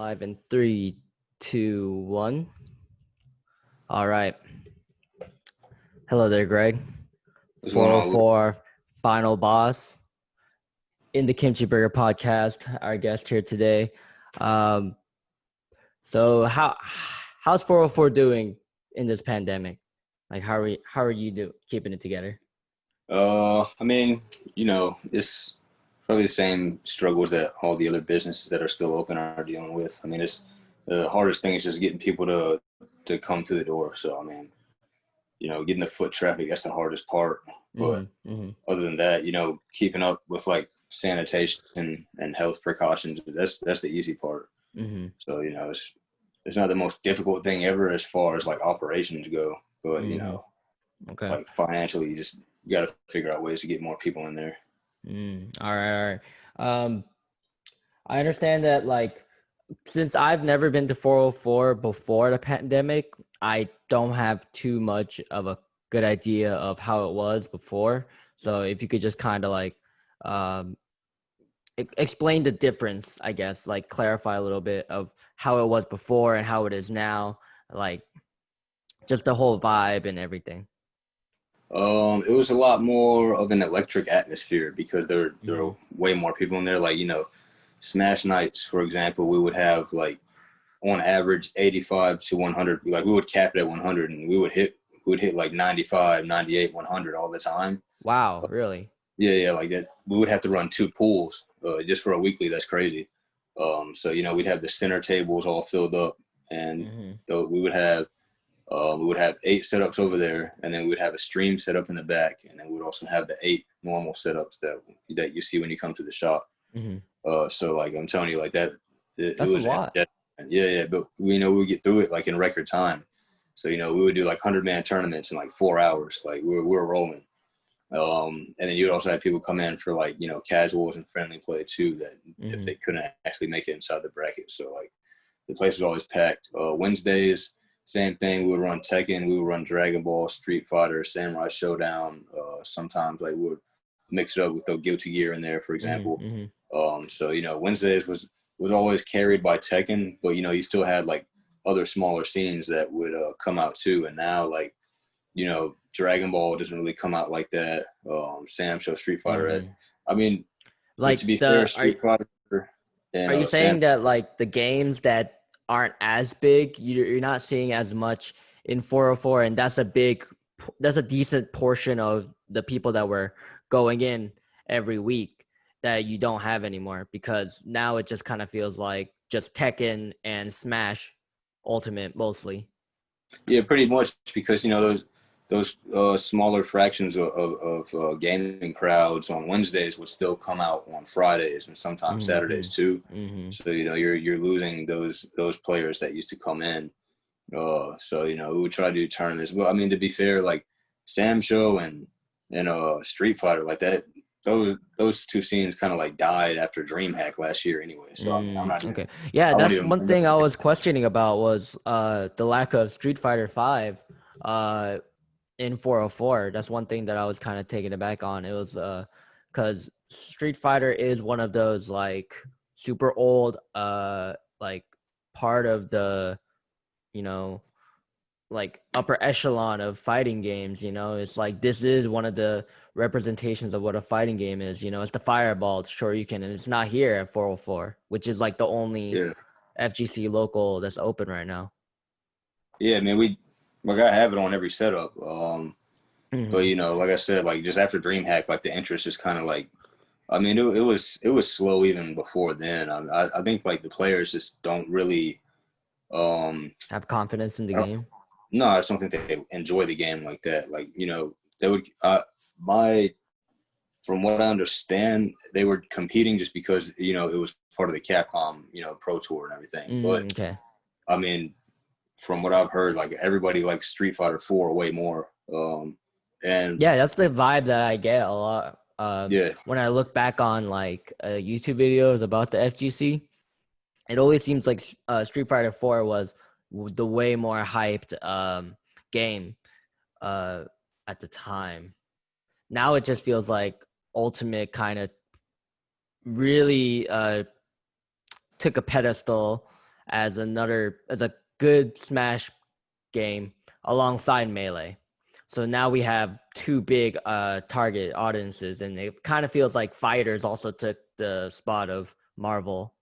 Live in three, two, one. All right. Hello there, Greg. What's going on, Luke? 404 Final Boss in the Kimchi Burger podcast. Our guest here today. Um, so how's 404 doing in this pandemic? Like how are you keeping it together? I mean, it's probably the same struggles that all the other businesses that are still open are dealing with. I mean, it's the hardest thing is just getting people to come to the door. So, I mean, getting the foot traffic, that's the hardest part. But Mm-hmm. Mm-hmm. other than that, keeping up with like sanitation and health precautions, that's the easy part. Mm-hmm. So, it's not the most difficult thing ever as far as like operations go, but Mm-hmm. Okay. like financially, you got to figure out ways to get more people in there. All right. All right. I understand that since I've never been to 404 before the pandemic, I don't have too much of a good idea of how it was before. So if you could just kind of um, explain the difference, I guess, like clarify a little bit of how it was before and how it is now, like just the whole vibe and everything. It was a lot more of an electric atmosphere because there Mm-hmm. were way more people in there. Like Smash nights, for example, we would have like on average 85 to 100. Like we would cap it at 100, and we would hit like 95, 98, 100 all the time. Wow, really? Yeah, like that. We would have to run two pools just for a weekly. That's crazy. So we'd have the center tables all filled up, and Mm-hmm. we would have 8 setups over there, and then we would have a stream set up in the back, and then we would also have the 8 normal setups that you see when you come to the shop. Mm-hmm. So like I'm telling you, like that, it That's a was lot. yeah, but we would get through it like in record time. So we would do like 100-man tournaments in like 4 hours. Like we were rolling. And then you would also have people come in for like casuals and friendly play too. That if Mm-hmm. they couldn't actually make it inside the bracket, so like the place was always packed. Wednesdays, same thing. We would run Tekken, we would run Dragon Ball, Street Fighter, Samurai Showdown. Sometimes like we would mix it up with the Guilty Gear in there, for Mm-hmm. example. Mm-hmm. So Wednesdays was always carried by Tekken, but you still had like other smaller scenes that would come out too. And now like Dragon Ball doesn't really come out like that. Sam show Street Fighter at. Mm-hmm. I mean, but to Like be fair, the are Street Fighter and Are you Sam. saying that like the games that aren't as big, you're not seeing as much in 404, and that's a decent portion of the people that were going in every week that you don't have anymore because now it just kind of feels like just Tekken and Smash Ultimate mostly. Yeah, pretty much because those smaller fractions of gaming crowds on Wednesdays would still come out on Fridays and sometimes Mm-hmm. Saturdays too. Mm-hmm. So you're losing those players that used to come in. So we would try to do tournaments. Well, I mean, to be fair, like Sam Show and Street Fighter, like that, those two scenes kind of like died after DreamHack last year anyway. So I mean, Okay. Yeah, I won't that's even one bring up. thing I was questioning about was the lack of Street Fighter 5 uh in 404. That's one thing that I was kind of taken aback on. It was cuz Street Fighter is one of those like super old like part of the, you know, like upper echelon of fighting games. It's like this is one of the representations of what a fighting game is. It's the fireball, the Shoryuken, and it's not here at 404, which is like the only Yeah, FGC local that's open right now. yeah, man, we gotta have it on every setup. But Hmm. like I said, like just after DreamHack, like the interest is kind of like. I mean, it was slow even before then. I think like the players just don't really. Have confidence in the I don't, game. no, I just don't think they enjoy the game like that. Like they would. My From what I understand, they were competing just because it was part of the Capcom Pro Tour and everything. But Okay. I mean, from what I've heard, like everybody likes Street Fighter 4 way more. And Yeah, that's the vibe that I get a lot. yeah, When I look back on like YouTube videos about the FGC, it always seems like Street Fighter 4 was the way more hyped game uh, at the time. Now it just feels like Ultimate kind of really took a pedestal as a good Smash game alongside Melee. So now we have two big target audiences, and it kind of feels like Fighters also took the spot of Marvel,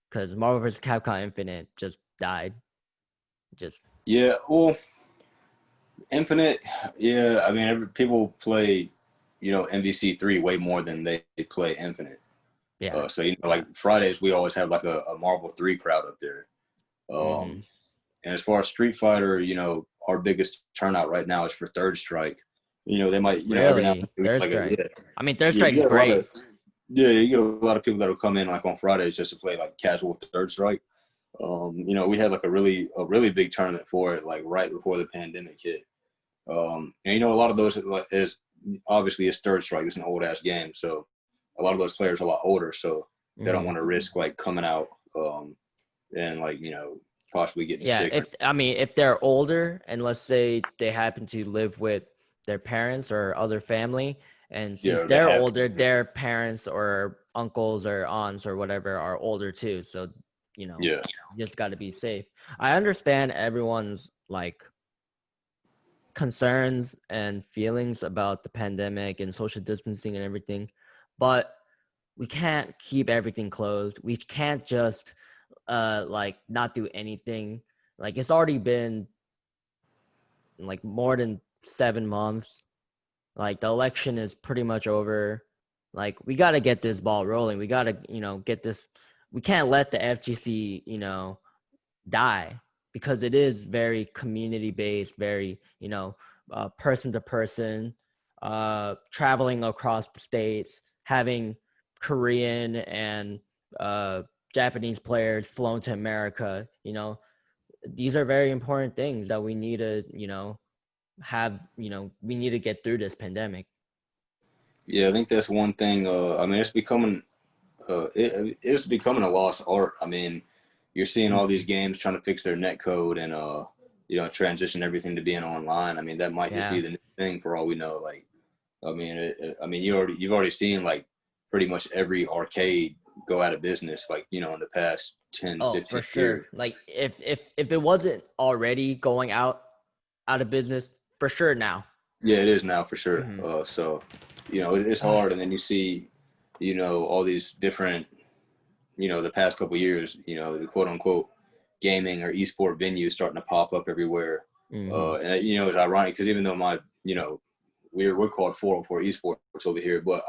because Marvel vs. Capcom Infinite just died. Just Yeah, well, Infinite. Yeah, I mean, people play, MVC3 way more than they play Infinite. yeah. So like Fridays, we always have like a Marvel 3 crowd up there. Mm-hmm. And as far as Street Fighter, our biggest turnout right now is for Third Strike. They might, every now and Really, then, Third like Strike. yeah, I mean, Third yeah, you Strike is get a lot great. of you get a lot of people that will come in like on Fridays just to play like casual Third Strike. We had like a really big tournament for it, like right before the pandemic hit. And a lot of those is obviously it's Third Strike. It's an old ass game, so a lot of those players are a lot older, so they don't Mm-hmm. want to risk like coming out and like possibly getting Yeah, sick. if they're older and let's say they happen to live with their parents or other family, and since Yeah, they they're have. older, their parents or uncles or aunts or whatever are older too. So, Yeah, you just got to be safe. I understand everyone's like concerns and feelings about the pandemic and social distancing and everything, but we can't keep everything closed. We can't just like not do anything. Like it's already been like more than 7 months. Like the election is pretty much over. Like we got to get this ball rolling. We got to, get this. We can't let the FGC, die, because it is very community based, very, person to person, traveling across the states, having Korean and Japanese players flown to America. These are very important things that we need to, we need to get through this pandemic. yeah. I think that's one thing. I mean, it's becoming a lost art. I mean, you're seeing all these games trying to fix their net code and transition everything to being online. I mean, that might just be Yeah. the new thing for all we know. Like, I mean, you've already seen like pretty much every arcade go out of business. Like, in the past 10, Oh, for 15 sure. years. Like if it wasn't already going out of business, for sure now. Yeah, it is now for sure. Hmm. So, it's hard, and then you see, all these different, the past couple of years, the quote unquote gaming or esport venues starting to pop up everywhere. Hmm. And it's ironic because even though we're called 404 esports over here, but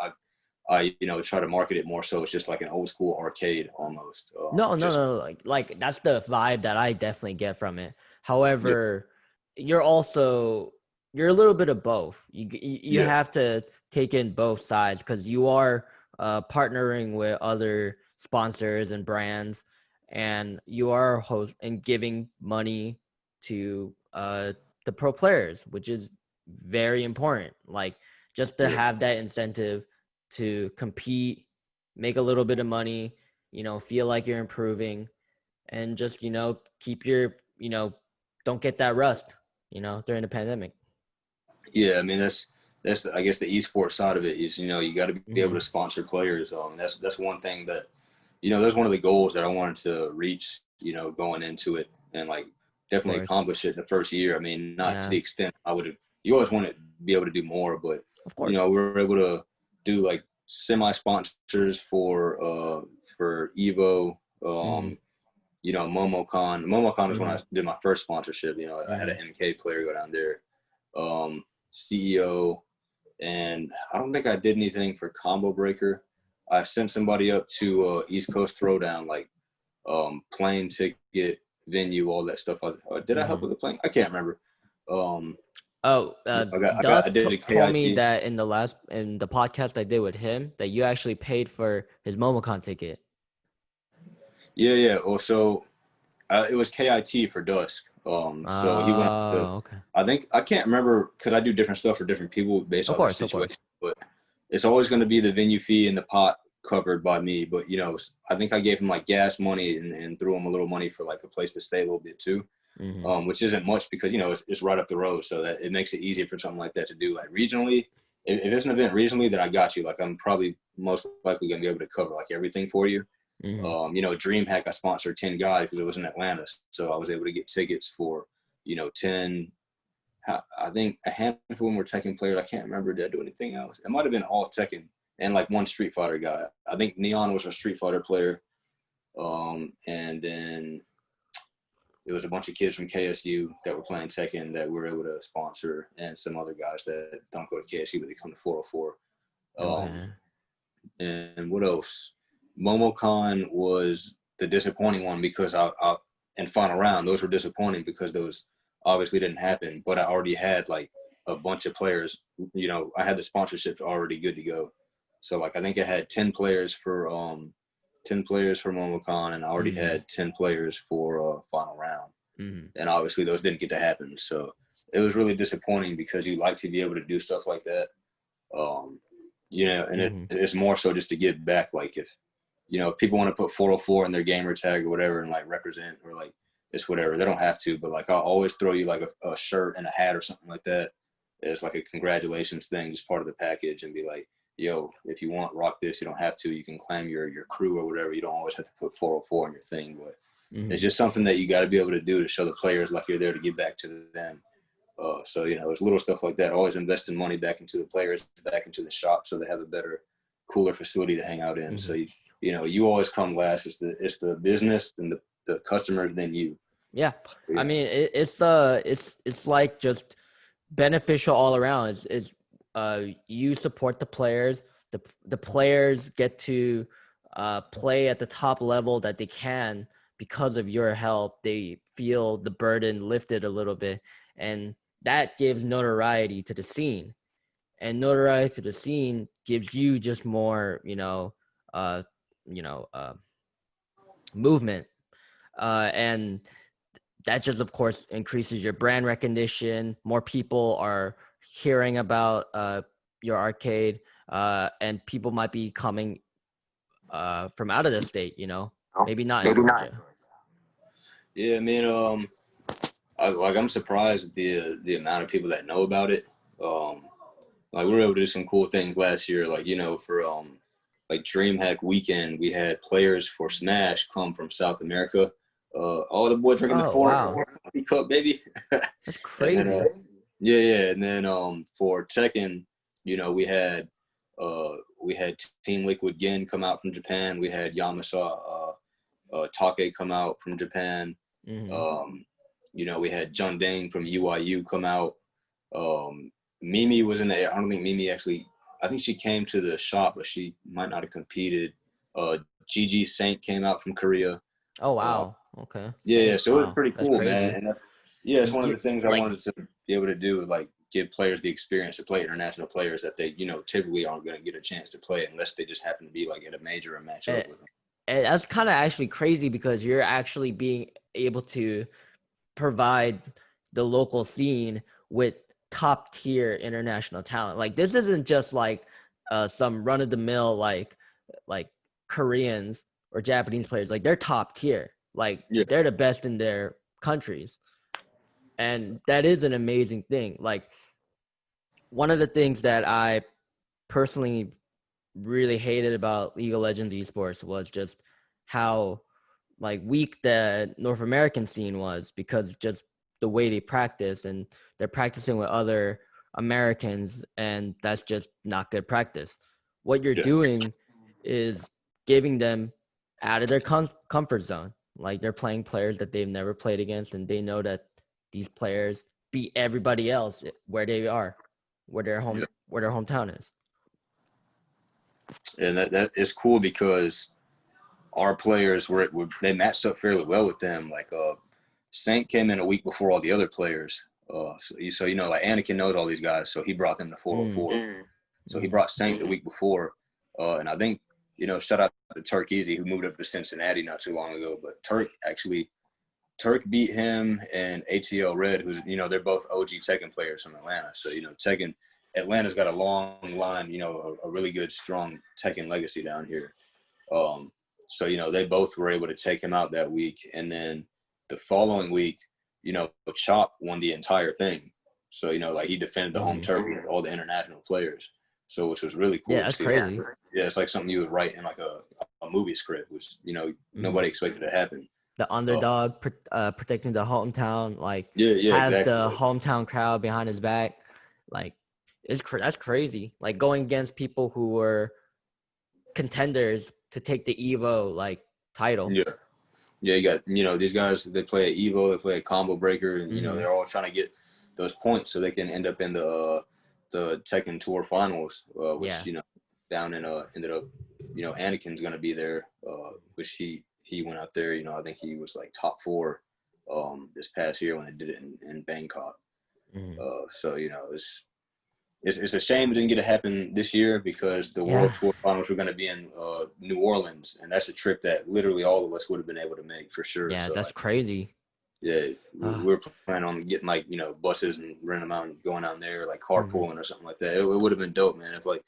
I try to market it more so it's just like an old school arcade almost. No, no, Just no. Like that's the vibe that I definitely get from it. yeah, However, you're also you're a little bit of both. You yeah, have to take in both sides, because you are partnering with other sponsors and brands, and you are host and giving money to the pro players, which is very important. Like just to yeah, have that incentive to compete, make a little bit of money, feel like you're improving, and just, keep your, don't get that rust, during the pandemic. yeah. I mean that's I guess the esports side of it is you got to be able Hmm. to sponsor players. That's one thing that that's one of the goals that I wanted to reach, going into it and like Of definitely course. accomplish it the first year. I mean, not to the Yeah, extent I would have, you always want to be able to do more, but, of course. we were able to do like semi sponsors for Evo, Hmm. MomoCon. MomoCon is when I Hmm. did my first sponsorship. I had an Hmm. MK player go down there, CEO, and I don't think I did anything for Combo Breaker. I sent somebody up to East Coast Throwdown, like plane ticket, venue, all that stuff. Did I help Hmm. with the plane? I can't remember. Um, Oh, I Dust did a told me KIT. that in the podcast I did with him, that you actually paid for his MomoCon ticket. Yeah, yeah. Well, so it was KIT for Dusk. So he went up to, Oh, okay. I think I can't remember because I do different stuff for different people based Of on their course, of course. situation. But it's always going to be the venue fee and the pot covered by me. But I think I gave him like gas money and threw him a little money for like a place to stay a little bit too. Hmm. Which isn't much because it's right up the road, so that it makes it easier for something like that to do. Like regionally, if it's an event regionally, then I got you. Like I'm probably most likely going to be able to cover like everything for you. DreamHack, I sponsored 10 guys because it was in Atlanta. So I was able to get tickets for, 10. I think a handful of them were Tekken players. I can't remember. Did I do anything else? It might have been all Tekken and like one Street Fighter guy. I think Neon was a Street Fighter player. And then it was a bunch of kids from KSU that were playing Tekken that we were able to sponsor, and some other guys that don't go to KSU but they come to 404. Okay. And what else? MomoCon was the disappointing one because I in final round, those were disappointing because those obviously didn't happen. But I already had like a bunch of players. I had the sponsorships already good to go. So like I think I had 10 players for MomoCon, and I already had 10 players for final round. And obviously those didn't get to happen. So it was really disappointing because you like to be able to do stuff like that. It's more so just to give back. Like if people want to put 404 in their gamer tag or whatever and like represent, or like it's whatever, they don't have to, but like I'll always throw you like a shirt and a hat or something like that. It's like a congratulations thing, just part of the package, and be like, yo, if you want, rock this. You don't have to. You can claim your crew or whatever. You don't always have to put 404 on your thing, but it's just something that you got to be able to do to show the players like you're there to give back to them. So there's little stuff like that. Always investing money back into the players, back into the shop, so they have a better, cooler facility to hang out in. So you always come last. It's the business, then the customers, then you. Yeah. I mean, it's like just beneficial all around. It's you support the players. The players get to play at the top level that they can because of your help. They feel the burden lifted a little bit, and that gives notoriety to the scene. And notoriety to the scene gives you just more, movement, and that just, of course, increases your brand recognition. More people are hearing about your arcade, and people might be coming from out of the state. Maybe not in Georgia. Yeah, I mean, I'm surprised at the amount of people that know about it. Like we were able to do some cool things last year, like for like DreamHack weekend, we had players for Smash come from South America. All the boys drinking the four cup, baby. That's crazy. And then, and then for Tekken, we had Team Liquid Gin come out from Japan. We had Yamasa Take come out from Japan. We had Jun Dang from UIU come out. Mimi was in the. I don't think Mimi actually. I think she came to the shop, but she might not have competed. Gigi Saint came out from Korea. Oh wow! Okay. Yeah, so it was pretty cool, man. And it's one of the things I wanted to be able to do, like give players the experience to play international players that they, typically aren't going to get a chance to play unless they just happen to be like at a major or match up with them. And that's kind of actually crazy because you're actually being able to provide the local scene with top tier international talent. Like this isn't just like some run of the mill like Koreans or Japanese players. Like they're top tier. Like they're the best in their countries. And that is an amazing thing. Like one of the things that I personally really hated about League of Legends esports was just how like weak the North American scene was, because just the way they practice, and they're practicing with other Americans, and that's just not good practice. What you're doing is giving them out of their comfort zone. Like they're playing players that they've never played against, and they know that these players beat everybody else where they are, where their hometown is. And that is cool because our players they matched up fairly well with them. Like Saint came in a week before all the other players. So like Anakin knows all these guys, so he brought them to 404. So he brought Saint the week before, and I think shout out to Turk Easy, who moved up to Cincinnati not too long ago. But Turk beat him, and ATL Red, who's they're both OG Tekken players from Atlanta. So Tekken. Atlanta's got a long line, a really good, strong Tekken legacy down here. So, they both were able to take him out that week. And then the following week, Chop won the entire thing. So, like he defended the home turf with all the international players. So, which was really cool. Yeah, that's crazy. Yeah, it's like something you would write in like a movie script, which Mhm. nobody expected to happen. The Uh, underdog protecting the hometown, like yeah, has exactly. the Like, hometown crowd behind his back. Like that's crazy. Like going against people who were contenders to take the Evo like title. yeah, yeah. You got these guys. They play at Evo. They play a combo breaker, and Hmm. they're all trying to get those points so they can end up in the Tekken Tour finals, which Yeah. down in ended up Anakin's gonna be there, which he went out there. I think he was like top four this past year when they did it in Bangkok. Hmm. So it's a shame it didn't get to happen this year because the World Yeah. Tour Finals were going to be in New Orleans, and that's a trip that literally all of us would have been able to make for sure. Yeah, So that's crazy. yeah, we Uh, were planning on getting like buses and renting them out and going down there like mhm. carpooling or something like that. It would have been dope, man. If like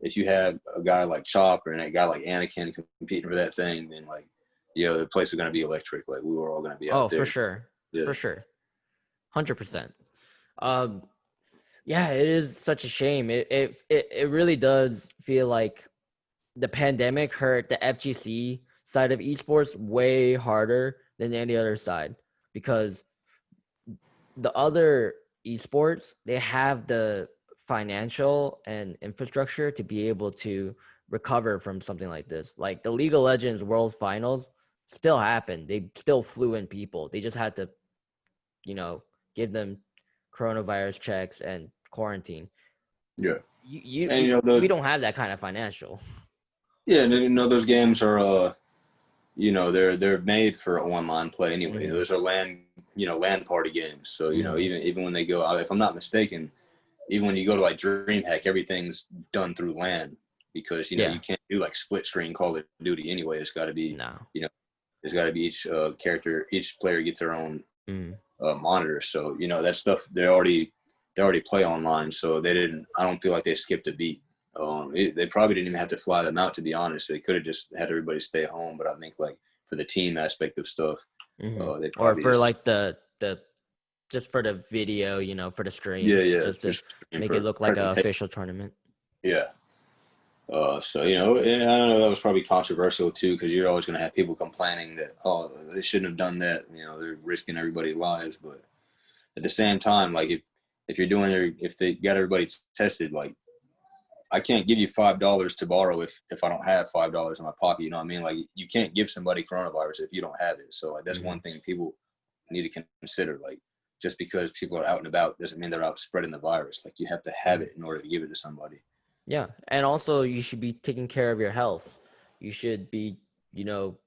if you had a guy like Chopper and a guy like Anakin competing for that thing, then like the place was going to be electric. Like we were all going to be out Oh, for there. sure. Yeah, For sure. 100%. Um yeah, it is such a shame. It really does feel like the pandemic hurt the FGC side of esports way harder than any other side because the other esports, they have the financial and infrastructure to be able to recover from something like this. Like the League of Legends World Finals still happened. They still flew in people. They just had to, you know, give them coronavirus checks and quarantine. yeah, You and we the don't have that kind of financial. yeah, and those games are they're made for online play anyway. Hmm. Those are LAN party games. So Hmm. even when they go out, if I'm not mistaken, even when you go to like DreamHack, everything's done through LAN because Yeah. you can't do like split screen Call of Duty anyway. It's got to be No. you know there's got to be each player gets their own Mm. monitor. So that stuff they already play online. So they didn't. I don't feel like they skipped a beat. They probably didn't even have to fly them out, to be honest. They could have just had everybody stay home. But I think like for the team aspect of stuff, Hmm. they Or probably for just like the just for the video, for the yeah, stream, yeah, just to just in make it look like a presentation. official tournament. Yeah. So and I don't know that was probably controversial too because you're always going to have people complaining that they shouldn't have done that. They're risking everybody's lives, but at the same time, like if you're doing if they got everybody tested, like I can't give you $5 to borrow if I don't have $5 in my pocket. You know what I mean? Like you can't give somebody coronavirus if you don't have it. So like that's Hmm. one thing people need to consider. Like just because people are out and about doesn't mean they're out spreading the virus. Like you have to have it in order to give it to somebody. Yeah, and also you should be taking care of your health. You should be,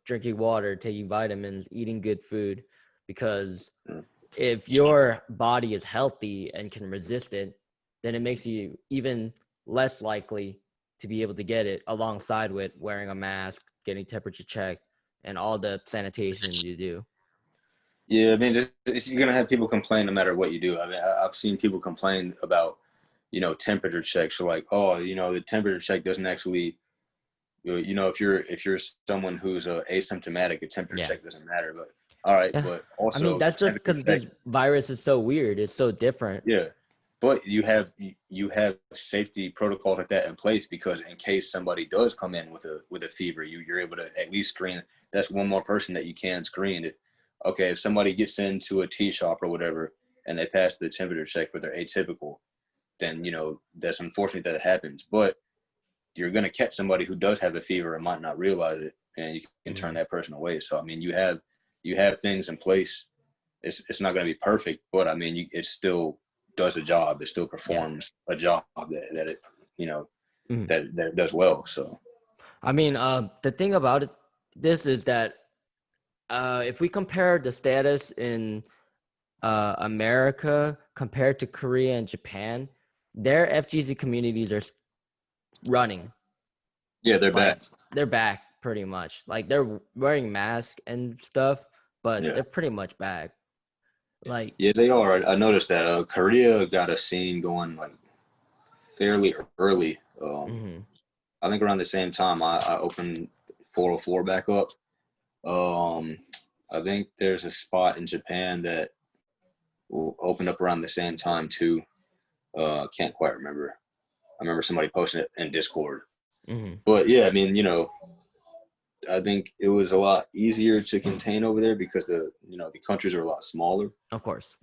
drinking water, taking vitamins, eating good food, because Mm. if your body is healthy and can resist it, then it makes you even less likely to be able to get it alongside with wearing a mask, getting temperature checked, and all the sanitation you do. Yeah, I mean, you're gonna have people complain no matter what you do. I mean, I've seen people complain about, temperature checks. So like, oh, the temperature check doesn't actually, if you're someone who's asymptomatic, a temperature Yeah. check doesn't matter. But all right, Yeah. but I mean, also the that's just temperature because check, this virus is so weird. It's so different. yeah. But you have safety protocols like that in place because in case somebody does come in with a fever, you're able to at least screen. That's one more person that you can screen. Okay, if somebody gets into a tea shop or whatever and they pass the temperature check but they're atypical, then that's unfortunate that it happens. But you're going to catch somebody who does have a fever and might not realize it, and you can turn Hmm. that person away. So I mean, you have things in place. It's not going to be perfect, but I mean, it still does a job. It still Yeah. performs a job that it you know Hmm. that it does well. So I mean, the thing about this is that if we compare the status in America compared to Korea and Japan, their FGZ communities are running. yeah, they're Like back. they're back pretty much. Like they're wearing masks and stuff, but Yeah, they're pretty much back. Like, yeah, they are. I noticed that Korea got a scene going like fairly early. mhm. I think around the same time I opened 404 back up. Um, I think there's a spot in Japan that will open up around the same time too. Can't quite remember. I remember somebody posting it in Discord. Mm-hmm. But yeah, I mean, I think it was a lot easier to contain over there because the countries are a lot smaller. Of course.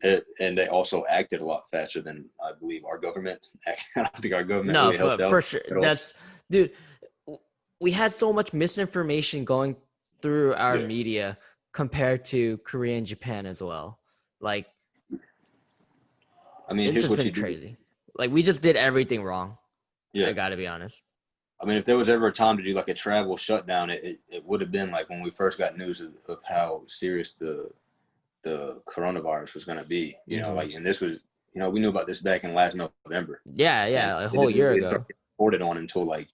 And they also acted a lot faster than I believe our government. I don't think our government No, really helped out for sure. at all. Dude, we had so much misinformation going through our Yeah, media compared to Korea and Japan as well. Like, I mean, it's here's just what been you do. crazy. Like, we just did everything wrong. I Yeah, gotta be honest. I mean, if there was ever a time to do like a travel shutdown, it would have been like when we first got news of how serious the coronavirus was going to be. Hmm. And this was, we knew about this back in last November, Yeah, and yeah, a it whole didn't year really start ago. getting reported on until like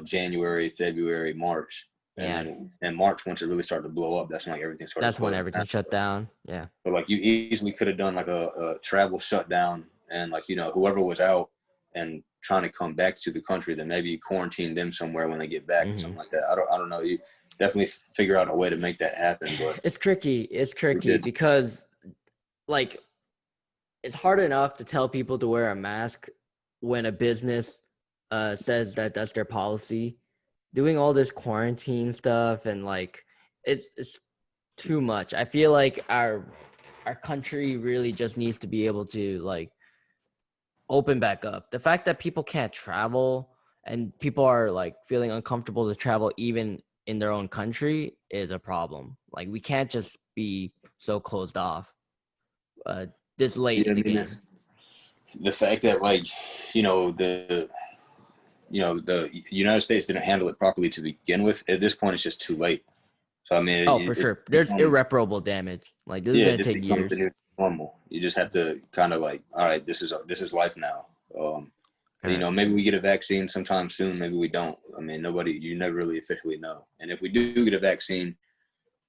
January, February, March, and Yeah, then in March once it really started to blow up, that's when like everything started that's when closing down. everything shut down. Yeah. But like you easily could have done like a travel shutdown, and like whoever was out and trying to come back to the country, then maybe you quarantine them somewhere when they get back or Hmm. something like that. I don't know. You definitely figure out a way to make that happen, but It's tricky. It's we tricky did. because, like, it's hard enough to tell people to wear a mask when a business says that that's their policy. Doing all this quarantine stuff and like it's too much. I feel like our country really just needs to be able to like open back up. The fact that people can't travel and people are like feeling uncomfortable to travel even in their own country is a problem. Like we can't just be so closed off uh, this late Yeah, in I the mean game. it's the fact that like the the United States didn't handle it properly to begin with. At this point, it's just too late. So I mean, Oh, for sure. There's becomes irreparable damage. Like this is yeah, gonna this take becomes the years. new normal. You just have to kind of like, all right, this is life now. All right. Maybe we get a vaccine sometime soon. Maybe we don't. I mean, you never really officially know. And if we do get a vaccine,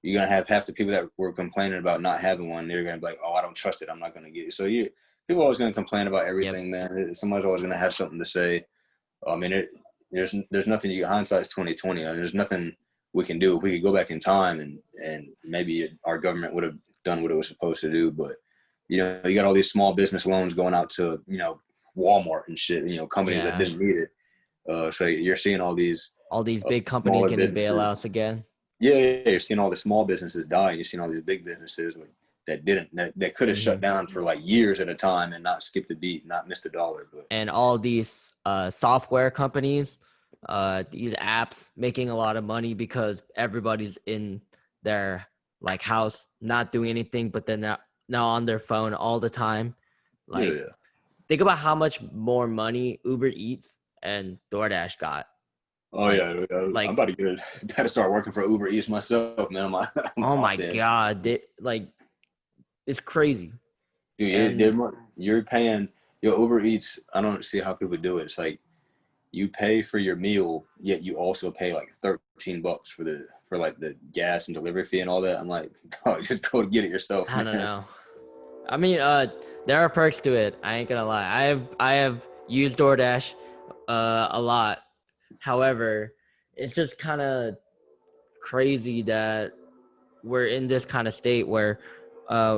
you're gonna have half the people that were complaining about not having one. They're gonna be like, oh, I don't trust it. I'm not gonna get it. So people are always gonna complain about Yep. everything, man. Somebody's always gonna have something to say. I mean, there's nothing. Hindsight's 2020. There's nothing we can do. If we could go back in time and maybe our government would have done what it was supposed to do, but you got all these small business loans going out to Walmart and shit. Companies that Yeah. didn't need it. So you're seeing all these All these big companies smaller getting businesses. bailouts again. Yeah, you're seeing all the small businesses die. You're seeing all these big businesses like that could have shut Hmm. down for like years at a time and not skipped a beat, not missed a dollar. But And all these software companies, these apps making a lot of money because everybody's in their like house not doing anything, but then now on their phone all the time. yeah, Like yeah. think about how much more money Uber Eats and DoorDash got. Oh Like yeah, I'm like about to about to start working for Uber Eats myself, man. I'm oh my off there, god, like it's crazy. dude. And You're paying your Uber Eats. I don't see how people do it. It's like you pay for your meal, yet you also pay like $13 for like the gas and delivery fee and all that. I'm like, dog, just go get it yourself, I don't man. know. I mean, there are perks to it. I ain't gonna lie. I have used DoorDash a lot. However, it's just kind of crazy that we're in this kind of state where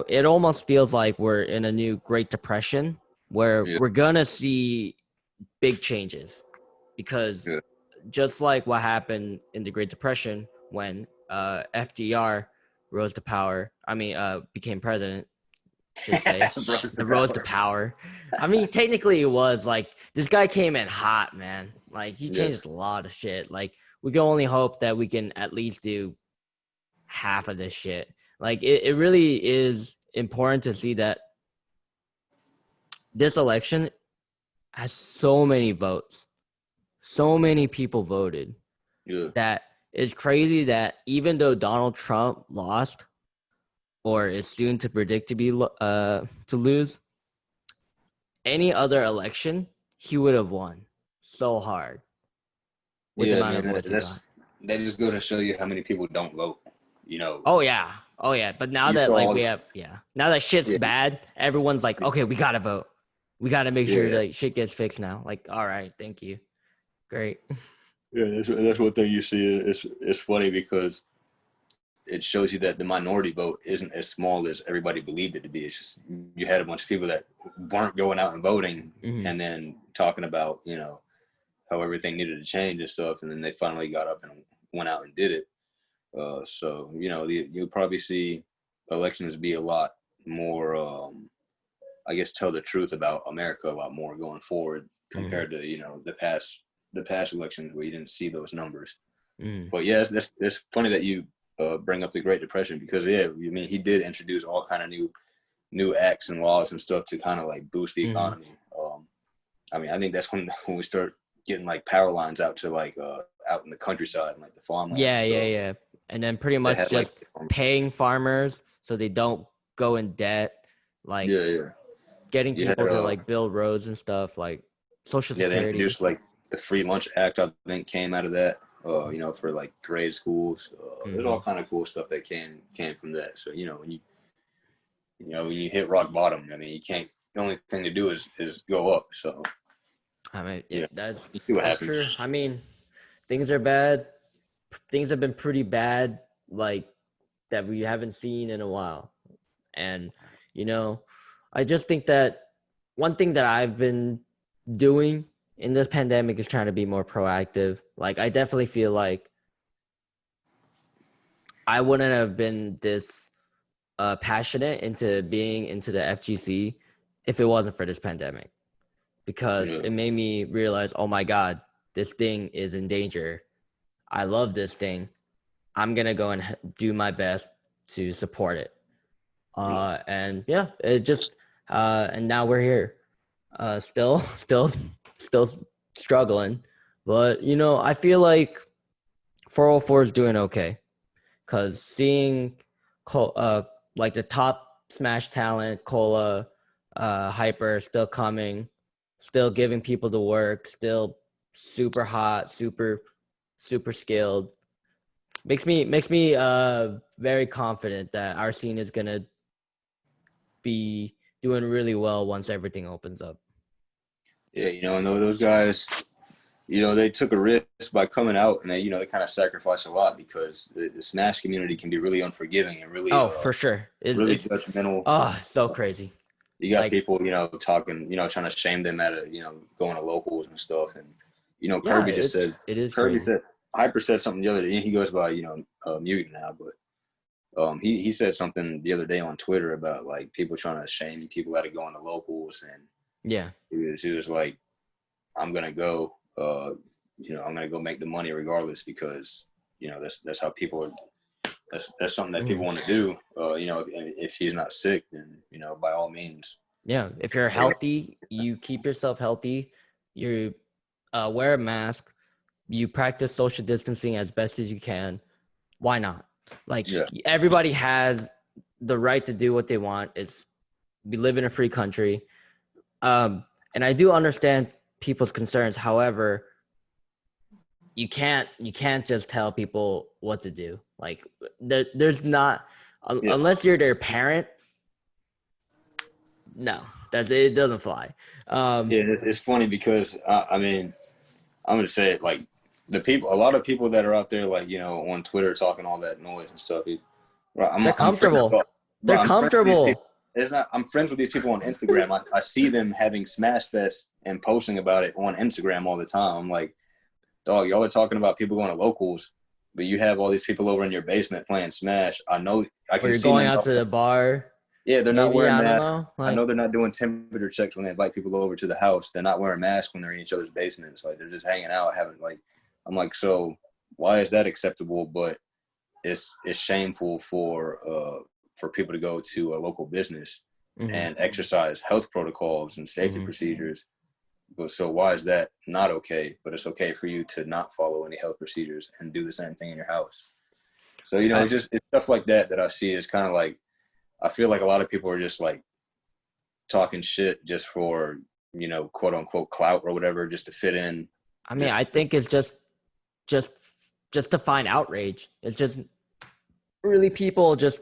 it almost feels like we're in a new Great Depression where Yeah, we're gonna see big changes because yeah. just like what happened in the Great Depression when FDR rose to power, became president, should say, Rose to the rose to power. power. I mean, technically, it was like this guy came in hot, man. Like he Yeah, changed a lot of shit. Like we can only hope that we can at least do half of this shit. Like it really is important to see that this election has so many votes, so many people voted yeah, that it's crazy that even though Donald Trump lost or is soon to predict to be to lose, any other election, he would have won so hard with the yeah, amount of man. votes he got. That just go to show you how many people don't vote. You know, Oh yeah. Oh yeah. But now you that saw like all we the have now that shit's yeah, bad, everyone's like, okay, we gotta vote. We gotta make sure yeah. that shit gets fixed now. Like, all right, thank you. Great. Yeah, that's one thing you see. It's funny because it shows you that the minority vote isn't as small as everybody believed it to be. It's just you had a bunch of people that weren't going out and voting, Hmm. and then talking about how everything needed to change and stuff, and then they finally got up and went out and did it. So you'll probably see elections be a lot more, I guess, tell the truth about America a lot more going forward Mm-hmm. compared to the past elections where you didn't see those numbers. Mm-hmm. But yeah, it's funny that you bring up the Great Depression, because yeah, I mean, he did introduce all kind of new acts and laws and stuff to kind of like boost the Mm-hmm. economy. I mean, I think that's when we start getting like power lines out to like out in the countryside and like the farmlands and Yeah, yeah, stuff. yeah. And then pretty They much had like, just paying farmers so they don't go in debt, like yeah, getting you had people to like build roads and stuff, like Social yeah, they Security. introduced like the free lunch act, I think, came out of that. For like grade schools. There's Mm-hmm. all kind of cool stuff that came from that. So when you hit rock bottom, I mean, you can't. The only thing to do is go up. So I mean, yeah, yeah, that's you see what that's happens. true. I mean, things are bad. Things have been pretty bad, like that we haven't seen in a while. And you know, I just think that one thing that I've been doing in this pandemic is trying to be more proactive. Like I definitely feel like I wouldn't have been this passionate into being into the FGC if it wasn't for this pandemic, because Yeah, it made me realize, oh my God, this thing is in danger. I love this thing. I'm gonna go and do my best to support it. yeah, And yeah, it just and now we're here. Still struggling, but I feel like 404 is doing okay, because seeing like the top Smash talent, Cola, Hyper still coming, still giving people the work, still super hot, super skilled, makes me very confident that our scene is gonna be doing really well once everything opens up. yeah. And those guys, they took a risk by coming out, and they kind of sacrificed a lot, because the Smash community can be really unforgiving and really, Oh, for sure. really It's judgmental. so crazy. You got Like, people, talking, trying to shame them at going to locals and stuff. And, yeah, Kirby just said, it is Kirby crazy. said, Hyper said something the other day. He goes by, Mutant now, but he said something the other day on Twitter about like people trying to shame people out of going to locals. And Yeah. he was like, I'm going to go, I'm going to go make the money regardless, because, that's how people are. That's something that Mhm. people want to do. If he's not sick, then, by all means. Yeah, if you're healthy, you keep yourself healthy. You wear a mask. You practice social distancing as best as you can. Why not? Like Yeah. everybody has the right to do what they want. We live in a free country, and I do understand people's concerns. However, you can't just tell people what to do. Like there's not Yeah. unless you're their parent. No, it doesn't fly. Yeah, it's funny because I mean, I'm gonna say it like a lot of people that are out there, like on Twitter talking all that noise and stuff. They're I'm friends with, comfortable. bro. They're I'm friends with these people. comfortable. It's not. I'm friends with these people on Instagram. I see them having Smash Fest and posting about it on Instagram all the time. I'm like, dog, y'all are talking about people going to locals, but you have all these people over in your basement playing Smash. I know. I Or can you're see going them. out to the bar. Yeah, they're not Maybe, wearing I don't masks. know. I Like know they're not doing temperature checks when they invite people over to the house. They're not wearing masks when they're in each other's basements. Like they're just hanging out, having like. I'm like, so why is that acceptable? But it's shameful for people to go to a local business mm-hmm, and exercise health protocols and safety mm-hmm. procedures. But so why is that not okay? But it's okay for you to not follow any health procedures and do the same thing in your house. So I, it's stuff like that I see is kind of like I feel like a lot of people are just like talking shit just for quote unquote clout or whatever, just to fit in. I mean, Just I think it's just just to find outrage. It's just really people just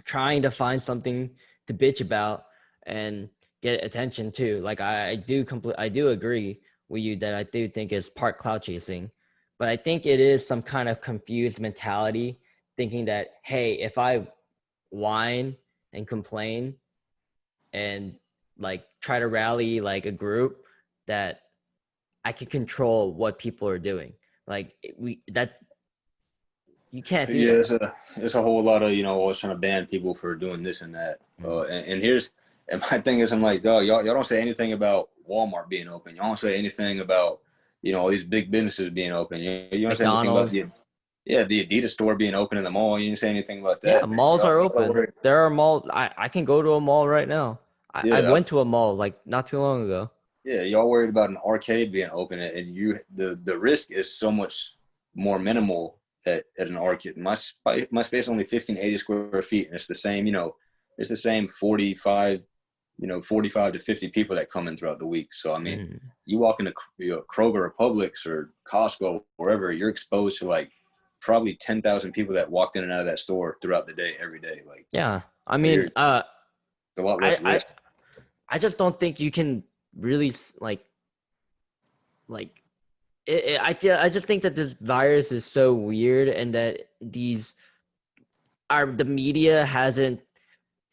trying to find something to bitch about and get attention to. Like I do agree with you that I do think it's part clout chasing, but I think it is some kind of confused mentality, thinking that hey, if I whine and complain and like try to rally like a group, that I can control what people are doing. Like you can't do Yeah, that. it's a whole lot of always trying to ban people for doing this and that. Mm. And my thing is, I'm like, dog, y'all don't say anything about Walmart being open. Y'all don't say anything about all these big businesses being open. You don't say anything about McDonald's. the Adidas store being open in the mall. You didn't say anything about Yeah, that. malls are Y'all open. worry. There are malls. I can go to a mall right now. I Yeah, went to a mall like not too long ago. yeah, y'all worried about an arcade being open, and the risk is so much more minimal at an arcade. My space is only 1580 square feet, and it's the same. It's the same 45 to 50 people that come in throughout the week. So I mean, Mm. you walk into Kroger or Publix or Costco, wherever, you're exposed to like probably 10,000 people that walked in and out of that store throughout the day, every day. Like Yeah, I you're mean, it's a lot I less I risk. I just don't think you can really like I just think that this virus is so weird, and that the media hasn't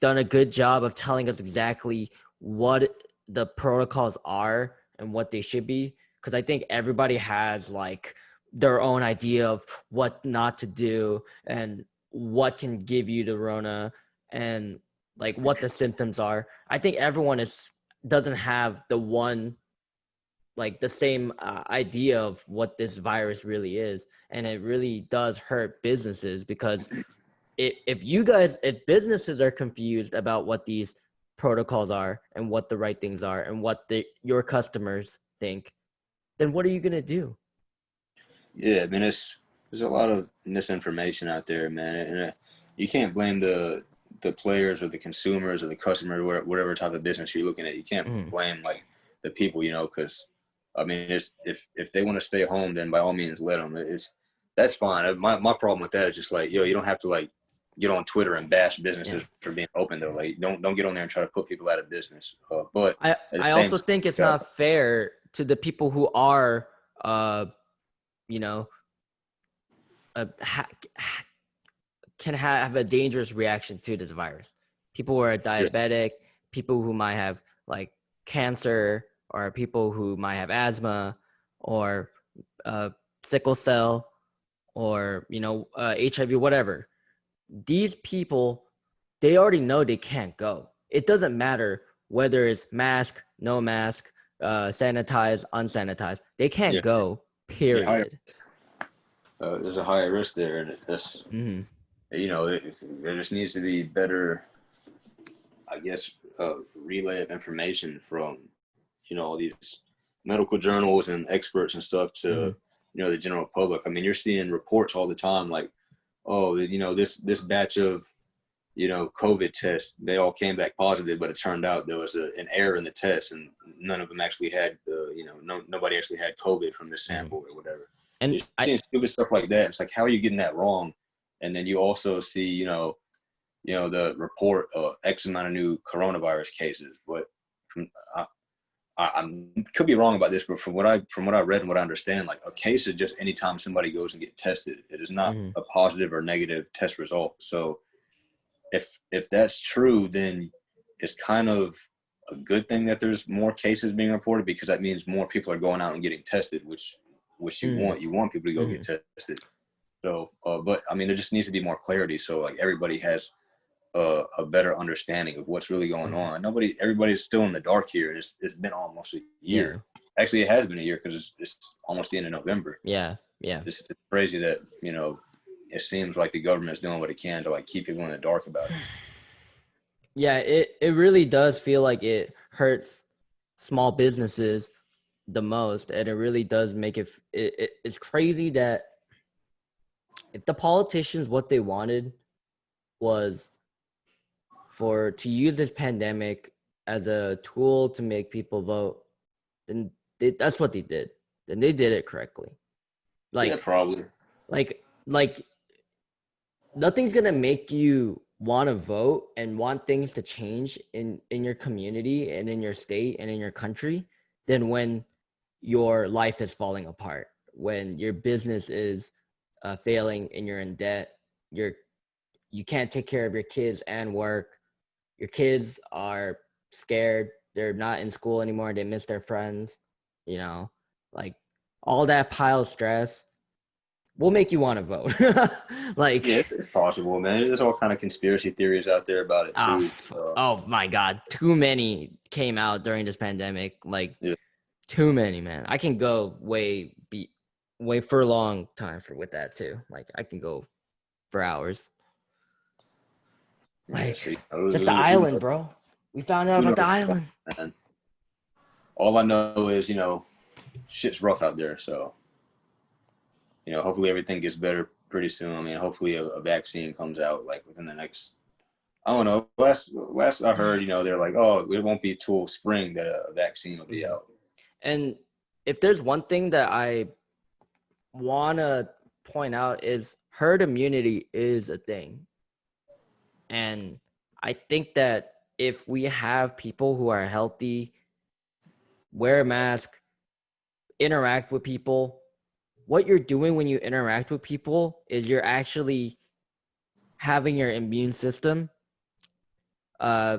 done a good job of telling us exactly what the protocols are and what they should be, because I think everybody has like their own idea of what not to do and what can give you the rona, and like what the symptoms are. I think everyone is doesn't have the same idea of what this virus really is, and it really does hurt businesses, because if businesses are confused about what these protocols are and what the right things are and what your customers think, then what are you going to do? Yeah, I mean, there's a lot of misinformation out there, man, and you can't blame the players or the consumers or the customer, whatever type of business you're looking at. You can't Mm, blame like the people, because I mean, if they want to stay home, then by all means let them. That's fine. My problem with that is just like, you don't have to like get on Twitter and bash yeah. businesses for being open though. Like, don't get on there and try to put people out of business. But i at the i same also time, think you it's got not fair to the people who are uh you know uh, ha- can have a dangerous reaction to this virus. People who are yeah, diabetic, people who might have like cancer, or people who might have asthma, or uh, sickle cell, or HIV, whatever. These people, they already know they can't go. It doesn't matter whether it's mask, no mask, sanitize, unsanitized. They can't yeah, go. yeah. Period. There's a higher risk there, and that's Mm-hmm. there just needs to be better, I guess, relay of information from all these medical journals and experts and stuff Mm-hmm. to the general public. I mean, you're seeing reports all the time like, oh, this batch of COVID tests, they all came back positive, but it turned out there was an error in the test, and none of them actually had nobody actually had COVID from this Mm-hmm. sample or whatever. And You're seeing stupid stuff like that. It's like, how are you getting that wrong? And then you also see the report of X amount of new coronavirus cases, but from, I could be wrong about this, but from what I read and what I understand, like a case is just anytime somebody goes and get tested. It is not mm-hmm. a positive or negative test result. So if that's true, then it's kind of a good thing that there's more cases being reported, because that means more people are going out and getting tested, which you Mm-hmm. want. You want people to go Mm-hmm. get tested. So, but I mean, there just needs to be more clarity, so like everybody has a better understanding of what's really going Mm-hmm. on. Everybody's still in the dark here. It's been almost a Yeah. year. Actually, it has been a year because it's almost the end of November. Yeah. Yeah. It's crazy that it seems like the government is doing what it can to like keep people in the dark about it. Yeah, it really does feel like it hurts small businesses the most, and it really does make it's crazy that if the politicians, what they wanted was to use this pandemic as a tool to make people vote, then that's what they did. Then they did it correctly. Yeah, Like probably. like nothing's gonna make you want to vote and want things to change in your community and in your state and in your country than when your life is falling apart, when your business is failing and you're in debt, you can't take care of your kids and work, your kids are scared, they're not in school anymore, they miss their friends, you know Like all that pile of stress will make you want to vote. Yeah, Like, it's possible, man. There's all kind of conspiracy theories out there about it oh, too. oh my God, too many came out during this pandemic. Like Yeah, too many, man. I can go way for a long time for with that too. Like I can go for hours. yeah. Like So just the island, bro. We found out who about the knows, island. man? All I know is shit's rough out there. So hopefully everything gets better pretty soon. I mean, hopefully a vaccine comes out like within the next. I don't know. Last I heard, they're like, oh, it won't be till spring that a vaccine will be Mhm. out. And if there's one thing that I want to point out is herd immunity is a thing. And I think that if we have people who are healthy, wear a mask, interact with people, what you're doing when you interact with people is you're actually having your immune system uh,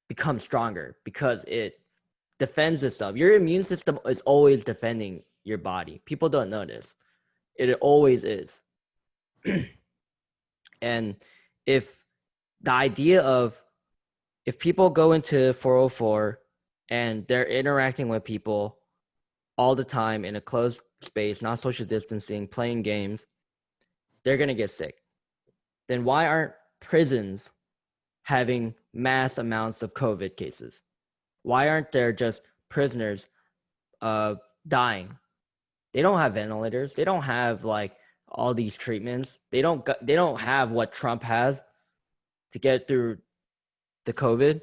become stronger because it defends itself. Your immune system is always defending your body. People don't know this. It always is. And if the idea of if people go into 404 and they're interacting with people all the time in a closed space, not social distancing, playing games, they're going to get sick. Then why aren't prisons having mass amounts of COVID cases? Why aren't there just prisoners dying? They don't have ventilators. They don't have like all these treatments. They don't have what Trump has to get through the COVID.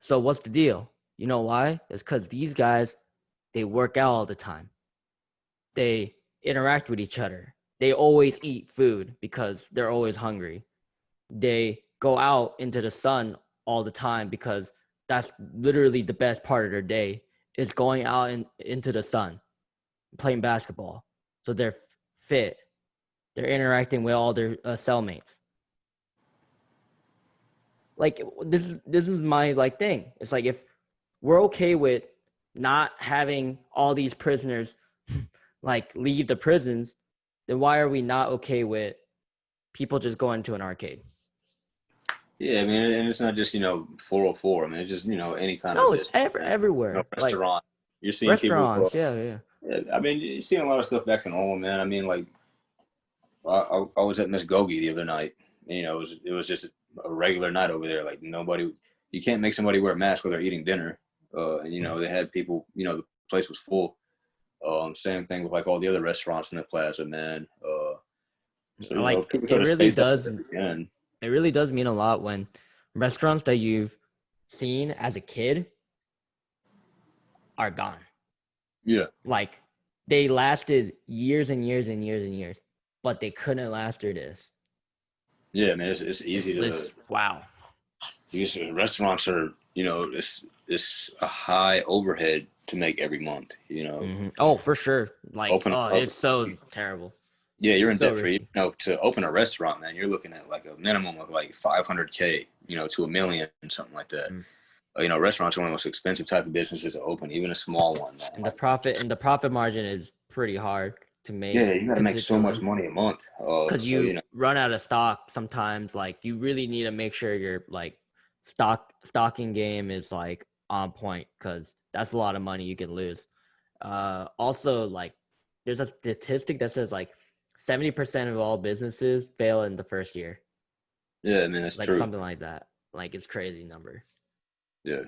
So what's the deal? You know why? It's because these guys, they work out all the time. They interact with each other. They always eat food because they're always hungry. They go out into the sun all the time because that's literally the best part of their day is going out into the sun, playing basketball. So they're fit. They're interacting with all their cellmates. Like this is my like thing. It's like if we're okay with not having all these prisoners like leave the prisons, then why are we not okay with people just going to an arcade? Yeah, I mean, and it's not just 404. I mean, it's just any kind of No, it's business, man. everywhere. Like Restaurant. You're seeing people. restaurants, yeah. Yeah, I mean, you're seeing a lot of stuff back to normal, man. I mean, like I was at Miss Gogi the other night. It was just a regular night over there. Like nobody, you can't make somebody wear a mask while they're eating dinner. And they had people. The place was full. Same thing with like all the other restaurants in the plaza, man. So Like people try it to really space out does. as they can. It really does mean a lot when restaurants that you've seen as a kid are gone. Yeah, Like they lasted years and years and years and years, but they couldn't last through this. yeah, man. It's easy to. This wow. These restaurants are, it's a high overhead to make every month. Oh, for sure. Like, Open oh, up. it's so terrible. Yeah, you're It's in so debt for risky. to open a restaurant, man. You're looking at like a minimum of like 500K, to a million, something like that. Mm. Restaurants are one of the most expensive type of businesses to open, even a small one, man. And the Like, profit margin is pretty hard to yeah, make you got to make so much consistently money a month. because So you run out of stock sometimes. Like you really need to make sure your like stocking game is like on point because that's a lot of money you can lose. Also, like there's a statistic that says like 70% of all businesses fail in the first year, yeah, I mean that's like true. something like that. Like it's crazy number. Yeah,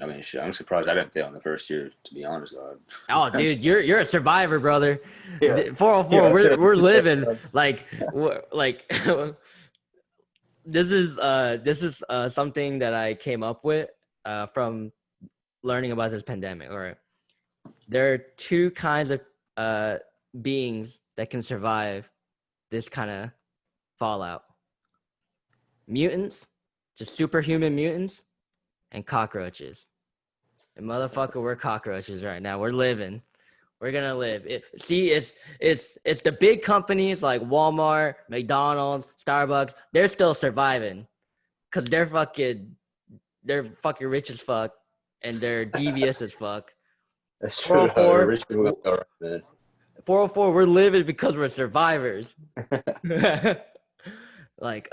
I mean, shit, I'm surprised I didn't fail in the first year, to be honest. Oh, dude, you're a survivor, brother. Yeah, 404, yeah, I should we're living have. like like this is something that I came up with from learning about this pandemic. All right, there are two kinds of uh beings that can survive this kind of fallout: mutants, just superhuman mutants, and cockroaches. And motherfucker, we're cockroaches right now. We're living. We're gonna live. It's the big companies like Walmart, McDonald's, Starbucks. They're still surviving because they're fucking rich as fuck and they're devious as fuck. That's true. The 404, rich people got all right, man. 404, we're living because we're survivors. Like,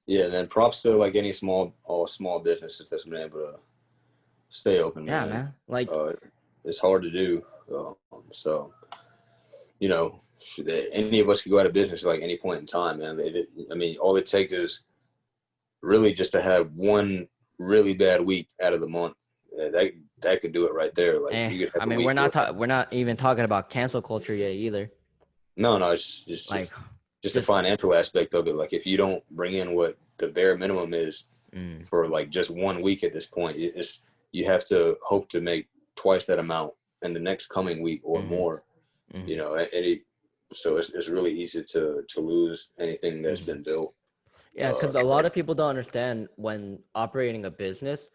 Yeah, man. Props to like any small businesses that's been able to stay open, yeah, man. man. Like, Uh, it's hard to do. So you know, any of us could go out of business at like any point in time, man. I mean, all it takes is really just to have one really bad week out of the month. That could do it right there. Like you could I have a mean, week where we're not even talking about cancel culture yet either. no, it's Like, just the just, financial aspect of it. Like if you don't bring in what the bare minimum is mm, for like just 1 week at this point, it's you have to hope to make twice that amount in the next coming week or mm-hmm, more. You mm-hmm, know, so it's really easy to lose anything that's mm-hmm. been built. Yeah, because a lot of people don't understand when operating a business,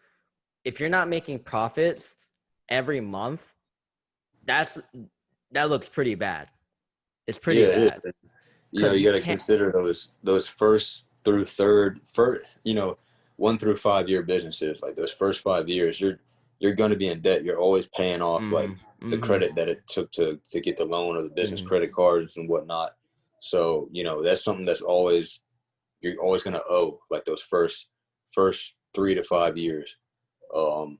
if you're not making profits every month, that's that looks pretty bad. It's pretty Yeah, it bad is. You know, because you you got to can't. consider those first through third, first, 1 through 5 year businesses. Like those first 5 years, you're going to be in debt. You're always paying off like Mm-hmm, the mm-hmm, credit that it took to get the loan or the business mm-hmm, credit cards and whatnot. So that's something that's always you're always going to owe like those first 3 to 5 years. Um,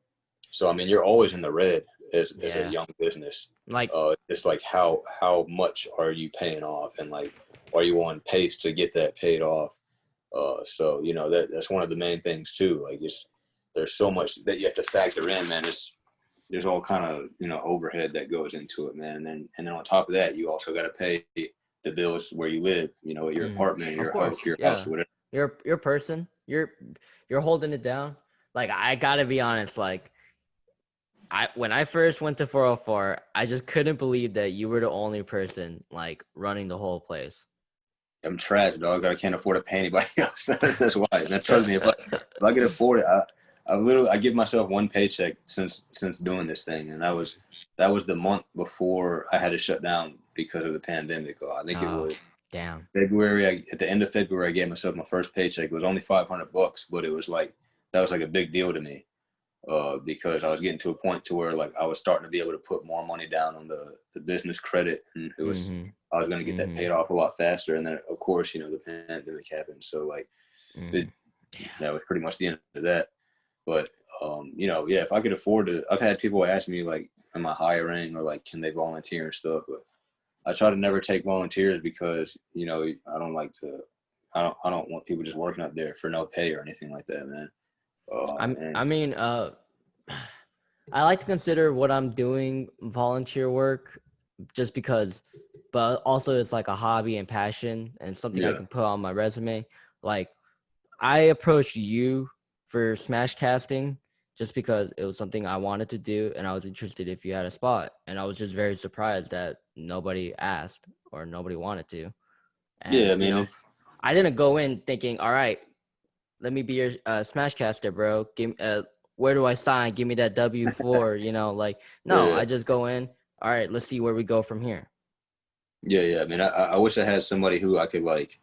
so I mean, you're always in the red as a yeah, young business. like, It's like how much are you paying off, and like are you on pace to get that paid off? So that's one of the main things too. Like there's so much that you have to factor in, man. There's all kind of overhead that goes into it, man. And then on top of that, you also got to pay the bills where you live. Your apartment, of your course, house, yeah. whatever. Your person, you're holding it down. Like, I gotta be honest, like, when I first went to 404, I just couldn't believe that you were the only person like running the whole place. I'm trash, dog. I can't afford to pay anybody else. That's why. And trust me, if I could afford it, I give myself one paycheck since doing this thing, and that was the month before I had to shut down because of the pandemic. I think it Oh, was damn. February. At the end of February, I gave myself my first paycheck. It was only $500, but it was like that was like a big deal to me. Because I was getting to a point to where like I was starting to be able to put more money down on the business credit, and Mm-hmm. I was going to get that Mm-hmm. paid off a lot faster. And then of course the pandemic happened, so like Mm-hmm. it, Yeah. that was pretty much the end of that. But yeah, if I could afford to, I've had people ask me like, am I hiring or like can they volunteer and stuff, but I try to never take volunteers because I don't like to. I don't want people just working up there for no pay or anything like that, man. I And mean, I like to consider what I'm doing volunteer work just because, but also it's like a hobby and passion and something I yeah, can put on my resume. Like, I approached you for smash casting just because it was something I wanted to do and I was interested if you had a spot. And I was just very surprised that nobody asked or nobody wanted to. yeah. And, I mean, I didn't go in thinking, all right, let me be your smash caster, bro. Where do I sign? Give me that W-4, like, no, yeah. I just go in. All right, let's see where we go from here. Yeah, yeah. I mean, I wish I had somebody who I could like,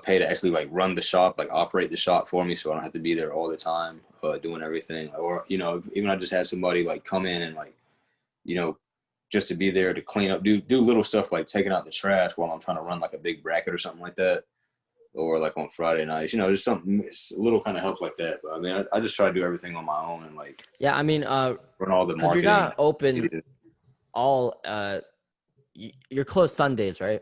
pay to actually like run the shop, like operate the shop for me, so I don't have to be there all the time, doing everything. Or even I just had somebody like come in and like, you know, just to be there to clean up, do little stuff like taking out the trash while I'm trying to run like a big bracket or something like that, or like on Friday nights, just something, it's a little kind of help like that. But I mean, I just try to do everything on my own and like Yeah, I mean, run all the because you're marketing. not open all, you're closed Sundays, right?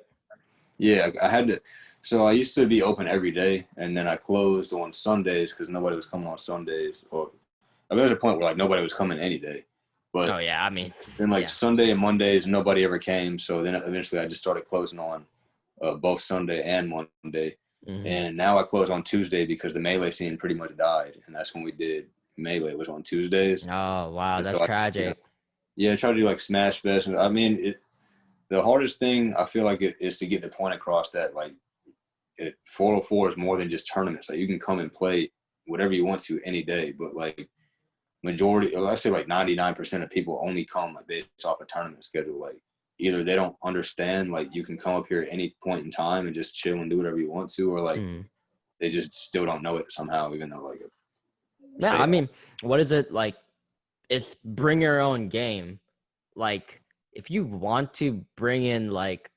Yeah, I had to. So I used to be open every day, and then I closed on Sundays because nobody was coming on Sundays. Or I mean, there was a point where like nobody was coming any day, Oh, but yeah, I mean, then like yeah. Sunday and Mondays, nobody ever came. So then eventually, I just started closing on both Sunday and Monday, Hmm. and now I close on Tuesday because the melee scene pretty much died, and that's when we did melee was on Tuesdays. Oh, wow, And that's so tragic. yeah, I try to do like Smash Fest. I mean, the hardest thing I feel like is to get the point across that like 404 is more than just tournaments. Like you can come and play whatever you want to any day, but like majority, I say like 99% of people only come like based off a tournament schedule. Like either they don't understand like you can come up here at any point in time and just chill and do whatever you want to, or like Mm. they just still don't know it somehow, even though like Yeah, say I mean, what is it like? it's bring your own game. Like if you want to bring in like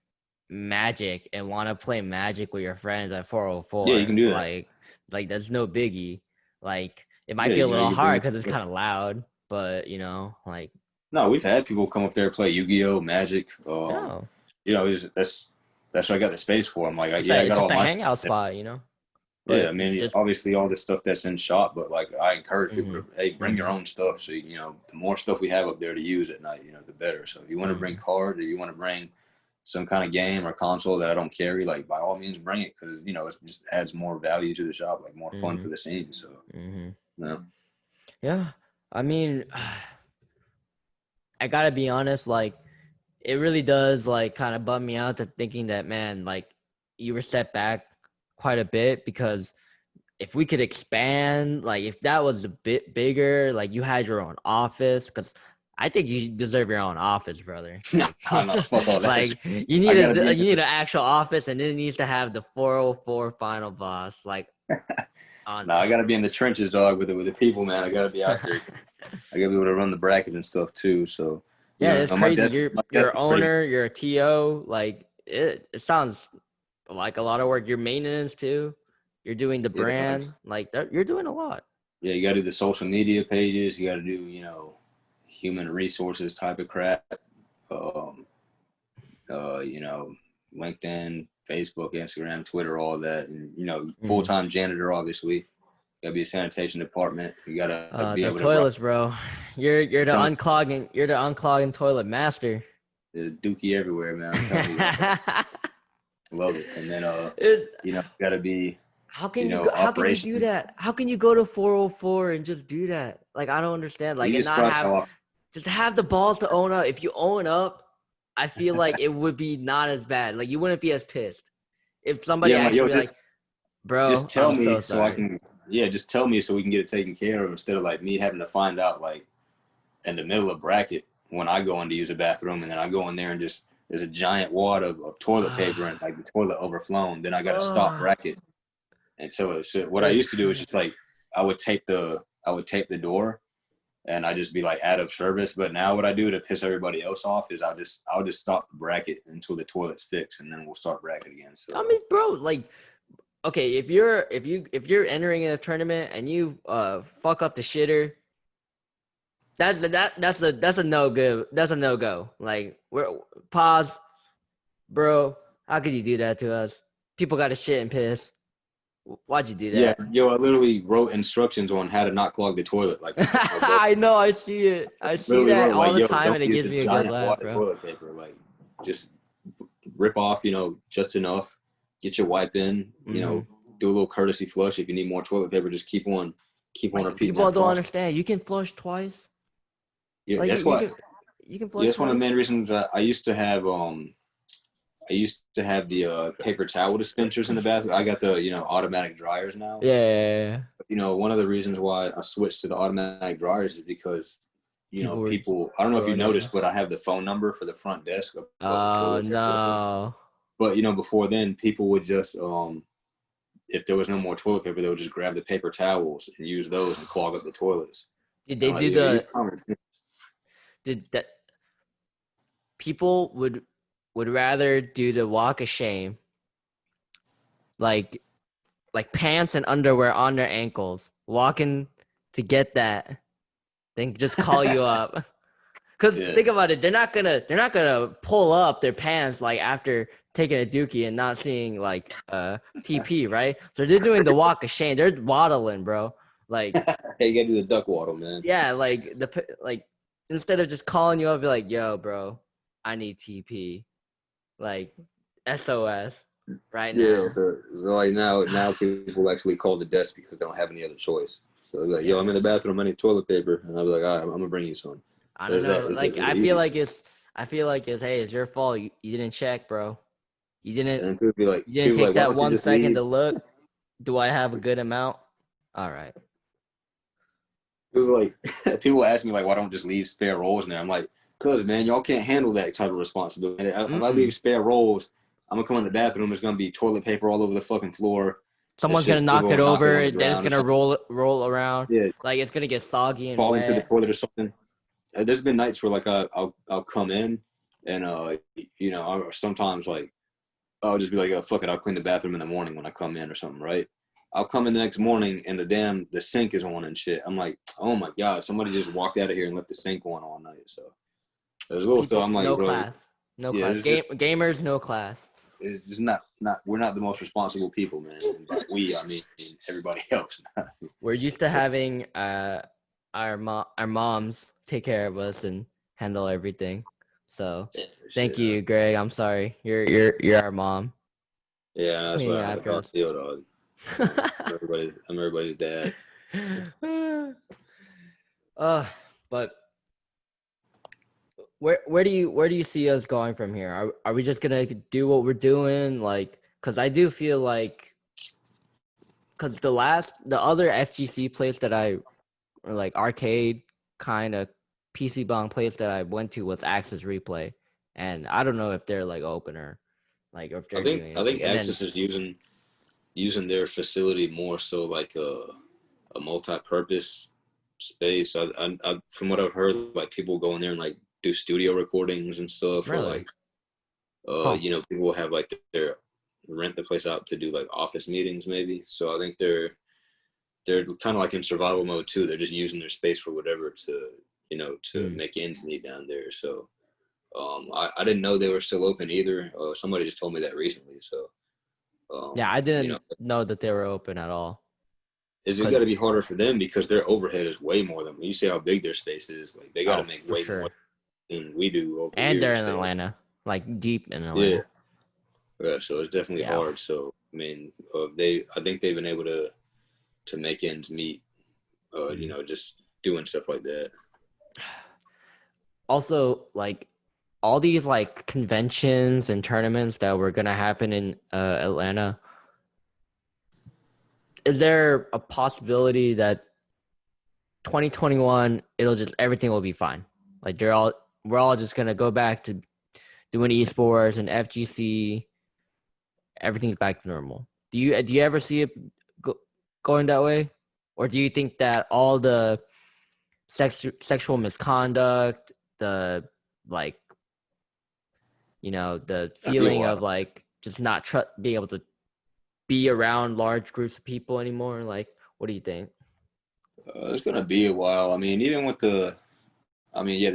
Magic and want to play Magic with your friends at Yeah, you 404, can do that. like that's no biggie. Like it might Yeah, be a you know, little you bring. hard because it's kind of loud, but like No, we've had people come up there play Yu-Gi-Oh, Magic. no, You know, that's what I got the space for. I'm like, just yeah, a I it's got just all a my hangout stuff. spot. Yeah, I But it's mean, just obviously all the stuff that's in shop, but like I encourage people hmm to, hey, bring your hmm own stuff. So you know, the more stuff we have up there to use at night, you know, the better. So if you want to bring hmm cards or you want to bring some kind of game or console that I don't carry, like by all means bring it because you know it just adds more value to the shop, like more fun hmm for the scene. So hmm you know, yeah. I mean, I gotta be honest, like it really does like kind of bum me out to thinking that man, like you were set back quite a bit because if we could expand, like if that was a bit bigger, like you had your own office, because I think you deserve your own office, brother. Like, I know, fuck all that. like you I need gotta be a in you need an actual office, and it needs to have the 404 final boss, like on no, I gotta be in the trenches, dog, with the people, man. I gotta be out there. I gotta be able to run the bracket and stuff too. So you Yeah, know, it's crazy. my You're desk an is pretty. owner, you're a TO. Like it sounds like a lot of work. Your maintenance too. You're doing the Yeah, brand. Like that, you're doing a lot. yeah, you got to do the social media pages. You got to do, you know, human resources type of crap. Um, you know, LinkedIn, Facebook, Instagram, Twitter, all that, and you know, full Mm. time janitor. Obviously, got to be a sanitation department. You got to be Those able to run. toilets, bro. You're I'm the telling unclogging. You're the unclogging toilet master. you, the dookie everywhere, man. I'm telling you, love it. And then, It- you know, got to be, how you can you know, go? How can you do operation. that? How can you go to 404 and just do that? Like I don't understand. Like You and just not surprised have how often. just have the balls to own up. If you own up, I feel like it would be not as bad. Like you wouldn't be as pissed if Yeah, somebody I'm like, yo, actually be like, just "Bro, tell I'm me so so I sorry." can. Yeah, just tell me so we can get it taken care of instead of like me having to find out like in the middle of bracket when I go in to use a bathroom and then I go in there and just there's a giant wad of toilet paper and like the toilet overflown. Then I got to stop bracket. And so what I It's used to do is crazy. just like I would tape the door and I just be like out of service. But now what I do to piss everybody else off is I'll just stop the bracket until the toilet's fixed and then we'll start bracket again. I So mean, bro, like, okay, if you're entering in a tournament and you fuck up the shitter, that's a no go. That's a no go. Like, we're pause, bro. How could you do that to us? People got to shit and piss. Why'd you do yeah, that? yo, I literally wrote instructions on how to not clog the toilet like on my book. I know. I see it. I see Literally that wrote all like, the yo, time, don't and it use gives a me a good giant laugh, wad of bro. toilet paper. Like, just rip off, you know, just enough. Get your wipe in. You Mm-hmm. know, do a little courtesy flush. If you need more toilet paper, just keep on Like repeating people that don't process. understand. You can flush twice. Yeah, Like that's why. you can Yeah, flush that's one of the twice. main reasons I used to have. I used to have the paper towel dispensers in the bathroom. I got the automatic dryers now. Yeah. You know, one of the reasons why I switched to the automatic dryers is because, you know, People were people, I don't know if you throwing it noticed, in. but I have the phone number for the front desk above the Oh toilet paper lines. no. But, you know, before then, people would just, if there was no more toilet paper, they would just grab the paper towels and use those and clog up the toilets. Did And they I'm like, do yo, use the common sense. did that people would rather do the walk of shame, like pants and underwear on their ankles, walking to get that, than just call you up. Cause Yeah. think about it, they're not gonna pull up their pants like after taking a dookie and not seeing like TP, right? So they're doing the walk of shame. They're waddling, bro. Like Hey, you got to do the duck waddle, man. yeah, like instead of just calling you up, be like, yo, bro, I need TP, like SOS right Yeah, now. so like now people actually call the desk because they don't have any other choice. So they're like, "Yo, I'm in Yes, the bathroom. I need toilet paper," and I'll be like, "All right, I'm gonna bring you some." I don't There's that. know. It's, Like it's easy. I feel like it's hey, it's your fault. You didn't check, bro. You didn't And people be like, you didn't people take like, "Why that don't you one just second leave?" to look. Do I have a good amount? All right. People like people ask me like, "Why don't just leave spare rolls in there?" I'm like, "Cause man, y'all can't handle that type of responsibility. If I Mm-mm. leave spare rolls, I'm gonna come in the bathroom. There's gonna be toilet paper all over the fucking floor. That Someone's gonna shit, people knock it will knock it on over, the then it's ground or gonna something. roll around. Yeah, Like it's gonna get soggy and fall into the wet. toilet or something. There's been nights where like I'll come in and or sometimes like I'll just be like, oh fuck it, I'll clean the bathroom in the morning when I come in or something, right? I'll come in the next morning and the sink is on and shit. I'm like, oh my god, somebody just walked out of here and left the sink on all night. So there's a little so People, I'm like, no bro, class, no yeah, class. Gamers, no class. it's just not we're not the most responsible people, man. And by we, I mean everybody else. We're used to So, having our moms take care of us and handle everything. So yeah, thank shit. you, Greg. I'm sorry. You're our mom. Yeah, that's Cleaning that's after how I us. feel, dog. I'm everybody's dad. uh, but where do you see us going from here? Are we just gonna do what we're doing? Like, cause I do feel like, cause the other FGC place that or like arcade kind of PC bong place that I went to was Access Replay, and I don't know if they're like open or like if I they're think doing I think anything. And then Axis is using their facility more so like a multi-purpose space. From what I've heard, like people go in there and like do studio recordings and stuff, or really, like huh? people will have like their rent the place out to do like office meetings maybe. So I think they're kind of like in survival mode too. They're just using their space for whatever to Mm. make ends meet down there. So I didn't know they were still open either. Somebody just told me that recently. So Yeah, I you know, didn't know that they were open at all. is it got to Cause be harder for them because their overhead is way more than when you see how big their space is. Like they got to oh, make for way more sure. than we do over And here they're to in stay open. Atlanta, like deep in Yeah, Atlanta. yeah. So it's definitely Yeah. hard. So I mean, I think they've been able to make ends meet. Mm. Just doing stuff like that. Also, like all these like conventions and tournaments that were gonna happen in Atlanta, is there a possibility that 2021 everything will be fine? Like we're all just gonna go back to doing esports and FGC, everything's back to normal. Do you ever see it go, going that way, or do you think that all the sexual misconduct, the like the That'd be a feeling while. of like just not being able to be around large groups of people anymore? Like, what do you think? It's gonna be a while. I mean, even with the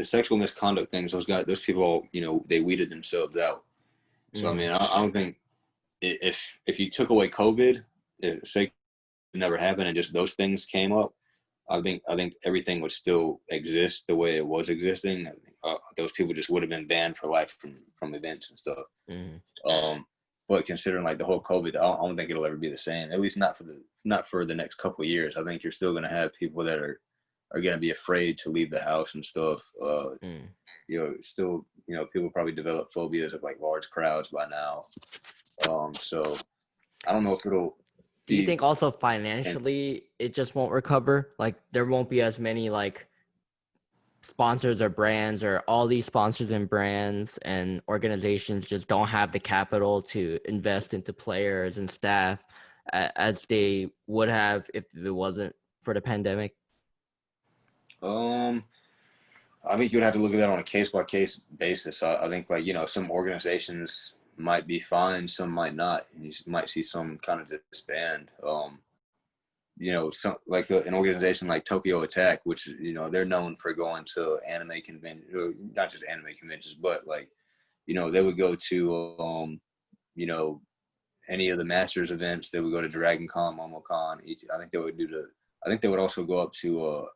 sexual misconduct things, those people, all, they weeded themselves out. So I Mm. mean, I don't think if you took away COVID, if say it never happened and just those things came up, I think everything would still exist the way it was existing. I think, those people just would have been banned for life from events and stuff. Mm. Um, but considering like the whole COVID, I don't think it'll ever be the same. At least not for the next couple of years. I think you're still gonna have people that are gonna be afraid to leave the house and stuff. Mm. Still, people probably develop phobias of like large crowds by now. So I don't know if it'll Do you be. think also And financially it just won't recover? Like there won't be as many like sponsors or brands, or all these sponsors and brands and organizations just don't have the capital to invest into players and staff as they would have if it wasn't for the pandemic? um, I think you'd have to look at that on a case by case basis. I think like some organizations might be fine, some might not. You might see some kind of disband. Some like an organization like Tokyo Attack, which they're known for going to anime conventions, not just anime conventions, but like they would go to you know any of the Masters events. They would go to Dragon Con, MomoCon. I think they would I think they would also go up to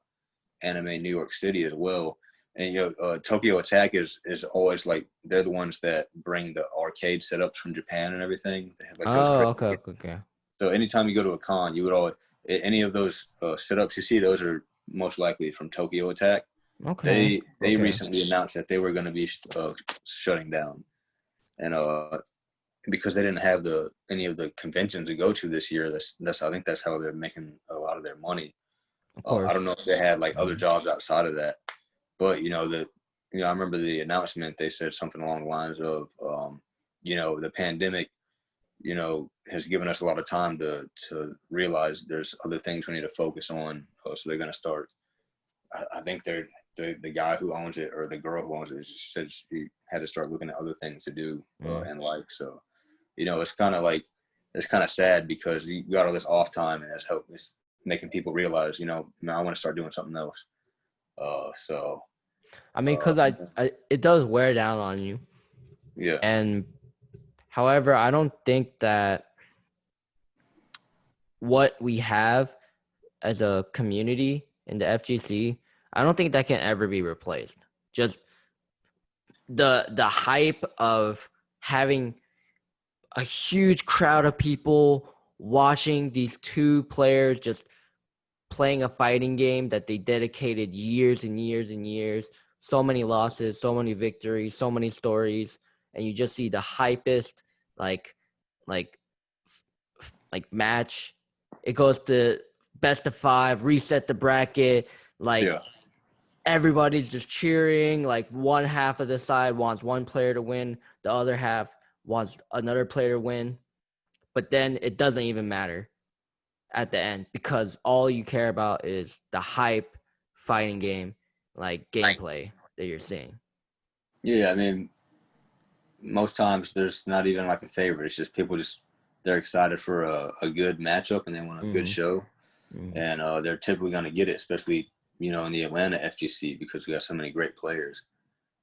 Anime New York City as well. And Tokyo Attack is always like they're the ones that bring the arcade setups from Japan and everything. They have like those Oh, crazy. okay, okay, okay. So anytime you go to a con, you would always any of those setups you see, those are most likely from Tokyo Attack. Okay, They okay. recently announced that they were going to be shutting down, and because they didn't have any of the conventions to go to this year. That's I think that's how they're making a lot of their money. Of I course. don't know if they had like other Mhm. jobs outside of that, but I remember the announcement. They said something along the lines of, the pandemic, has given us a lot of time to realize there's other things we need to focus on. So they're going to start. I think the guy who owns it or the girl who owns it just said she had to start looking at other things to do in life. So, it's kind of like it's kind of sad because you got all this off time and it's making people realize, man, I want to start doing something else. So. I mean, because it does wear down on you. Yeah. And however, I don't think that what we have as a community in the FGC, I don't think that can ever be replaced. Just the hype of having a huge crowd of people watching these two players just playing a fighting game that they dedicated years and years and years, so many losses, so many victories, so many stories, and you just see the hypest like match. It goes to best of 5, reset the bracket, everybody's just cheering. Like one half of the side wants one player to win, the other half wants another player to win, but then it doesn't even matter at the end because all you care about is the hype fighting game, like gameplay that you're seeing. Yeah, I mean, most times there's not even like a favorite. It's just people they're excited for a good matchup and they want a good show. And they're typically going to get it, especially, in the Atlanta FGC because we got so many great players.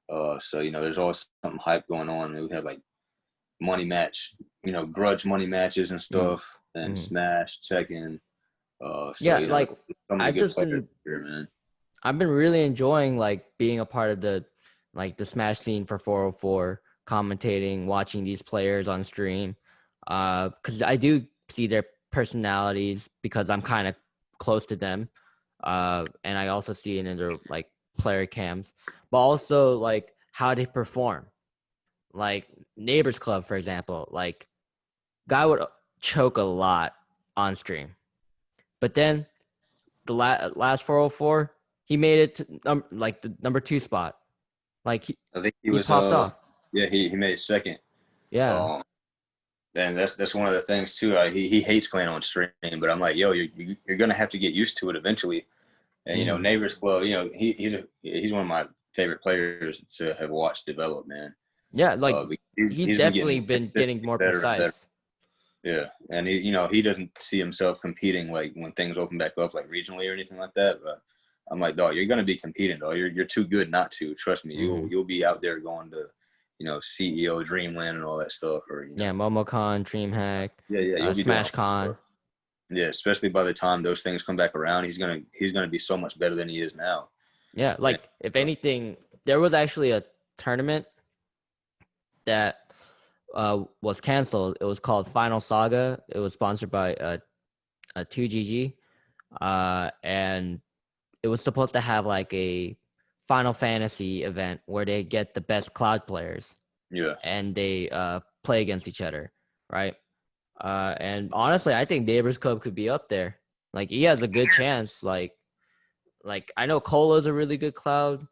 So, there's always something hype going on. We have like money match, grudge money matches and stuff and Smash, Tekken. Like so many good players here, man. I've been really enjoying like being a part of the Smash scene for 404, commentating, watching these players on stream. Because I do see their personalities because I'm kind of close to them. And I also see it in their like player cams, but also like how they perform. Like Neighbors Club, for example, like guy would choke a lot on stream, but then the last 404, he made it to the number 2 spot. Like I think he he was popped off. Yeah, he made it second. Yeah. And that's one of the things too. He hates playing on stream, but I'm like, yo, you're gonna have to get used to it eventually. And Neighbors Club, he's one of my favorite players to have watched develop, man. Yeah, like he's definitely been getting more precise. Yeah, and he doesn't see himself competing like when things open back up, like regionally or anything like that. But I'm like, dog, you're gonna be competing, dog. You're too good not to. Trust me, you'll be out there going to, CEO Dreamland and all that stuff, or MomoCon, DreamHack, you'll be SmashCon. Yeah, especially by the time those things come back around, he's gonna be so much better than he is now. Yeah, like if anything, there was actually a tournament that was canceled. It was called Final Saga. It was sponsored by a 2GG, and it was supposed to have like a Final Fantasy event where they get the best Cloud players. Yeah, and they play against each other, right? And honestly, I think Neighbors Club could be up there. Like he has a good chance. Like I know Cola's a really good Cloud,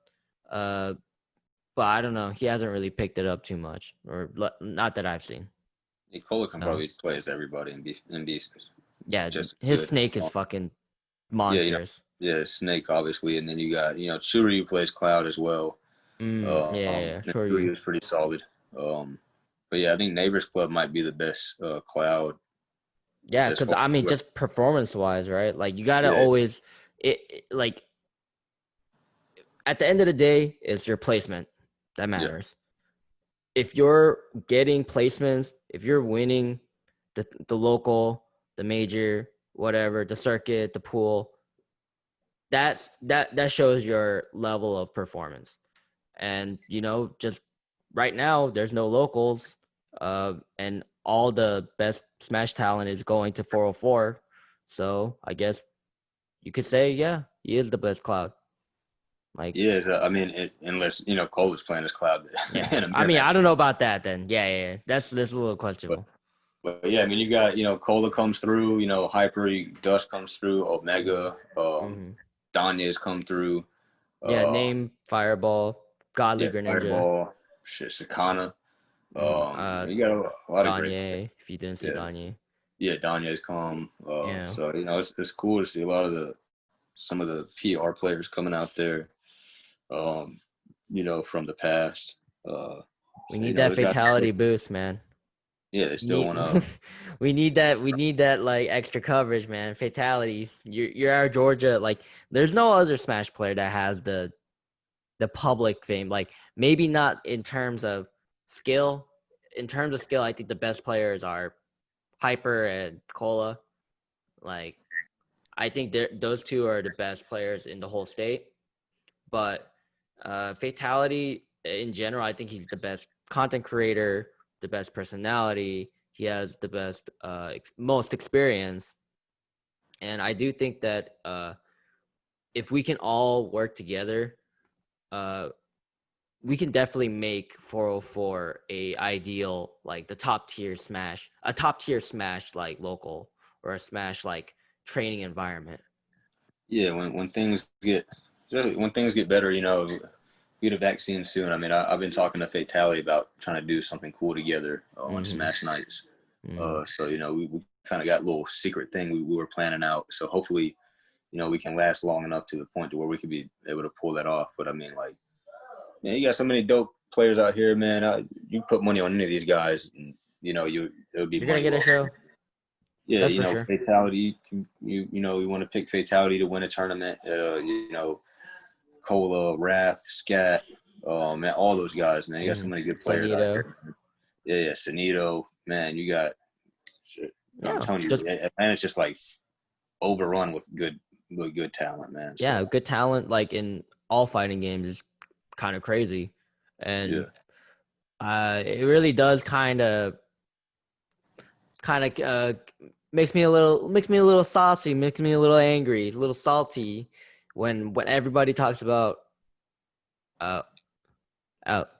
but I don't know. He hasn't really picked it up too much, or not that I've seen. Cola can probably play as everybody and be yeah. Just his good. Snake is fucking monstrous. Yeah, Snake obviously, and then you got Churyu plays Cloud as well. Yeah, Churyu is pretty solid. But yeah, I think Neighbors Club might be the best Cloud. Yeah, because I mean, just performance-wise, right? Like you gotta always like at the end of the day, it's your placement that matters. Yeah. If you're getting placements, if you're winning the local, the major, whatever, the circuit, the pool, that shows your level of performance. And just right now there's no locals, and all the best Smash talent is going to 404. So I guess you could say, yeah, he is the best Cloud. Like, yeah, I mean, unless Cole is playing as Cloud. Yeah. I mean, I don't know about that. Then, yeah. That's a little questionable. But yeah, I mean, you got Cola comes through, Hyper, Dust comes through, Omega, Danya's come through. Name Fireball, Godly Greninja. Fireball, Sakana. You got a lot of great players. Gagne, if you didn't see Yeah, Gagne. yeah. Danya's come. Yeah. So it's cool to see a lot of some of the PR players coming out there. Um, from the past. We So need that they got still, fatality boost, man. yeah, they We still want need to. we need that like extra coverage, man. Fatality. You're our Georgia. Like there's no other Smash player that has the public fame. Like maybe not in terms of skill. In terms of skill, I think the best players are Hyper and Cola. Like I think those two are the best players in the whole state. But Fatality in general, I think he's the best content creator, the best personality. He has the best, most experience, and I do think that if we can all work together, uh, we can definitely make 404 a ideal, like the top tier Smash like local, or a Smash like training environment. Yeah, when things get better, get a vaccine soon. I mean, I've been talking to Fatality about trying to do something cool together on Mm-hmm. Smash Nights. Mm-hmm. So we kind of got a little secret thing we were planning out. So hopefully, we can last long enough to the point to where we could be able to pull that off. But I mean, like, man, you got so many dope players out here, man. You put money on any of these guys, and it would be You're gonna money get a well. show, Yeah, that's for sure. Fatality. We want to pick Fatality to win a tournament. Cola, Wrath, Scat, man, all those guys, man. You got so many good players out Sanito. here. Yeah, Sanito, man. You got. I'm Yeah, telling you, just Atlanta's just like overrun with good talent, man. yeah, So good talent like in all fighting games is kind of crazy, and yeah, it really does kind of makes me a little saucy, makes me a little angry, a little salty when everybody talks about uh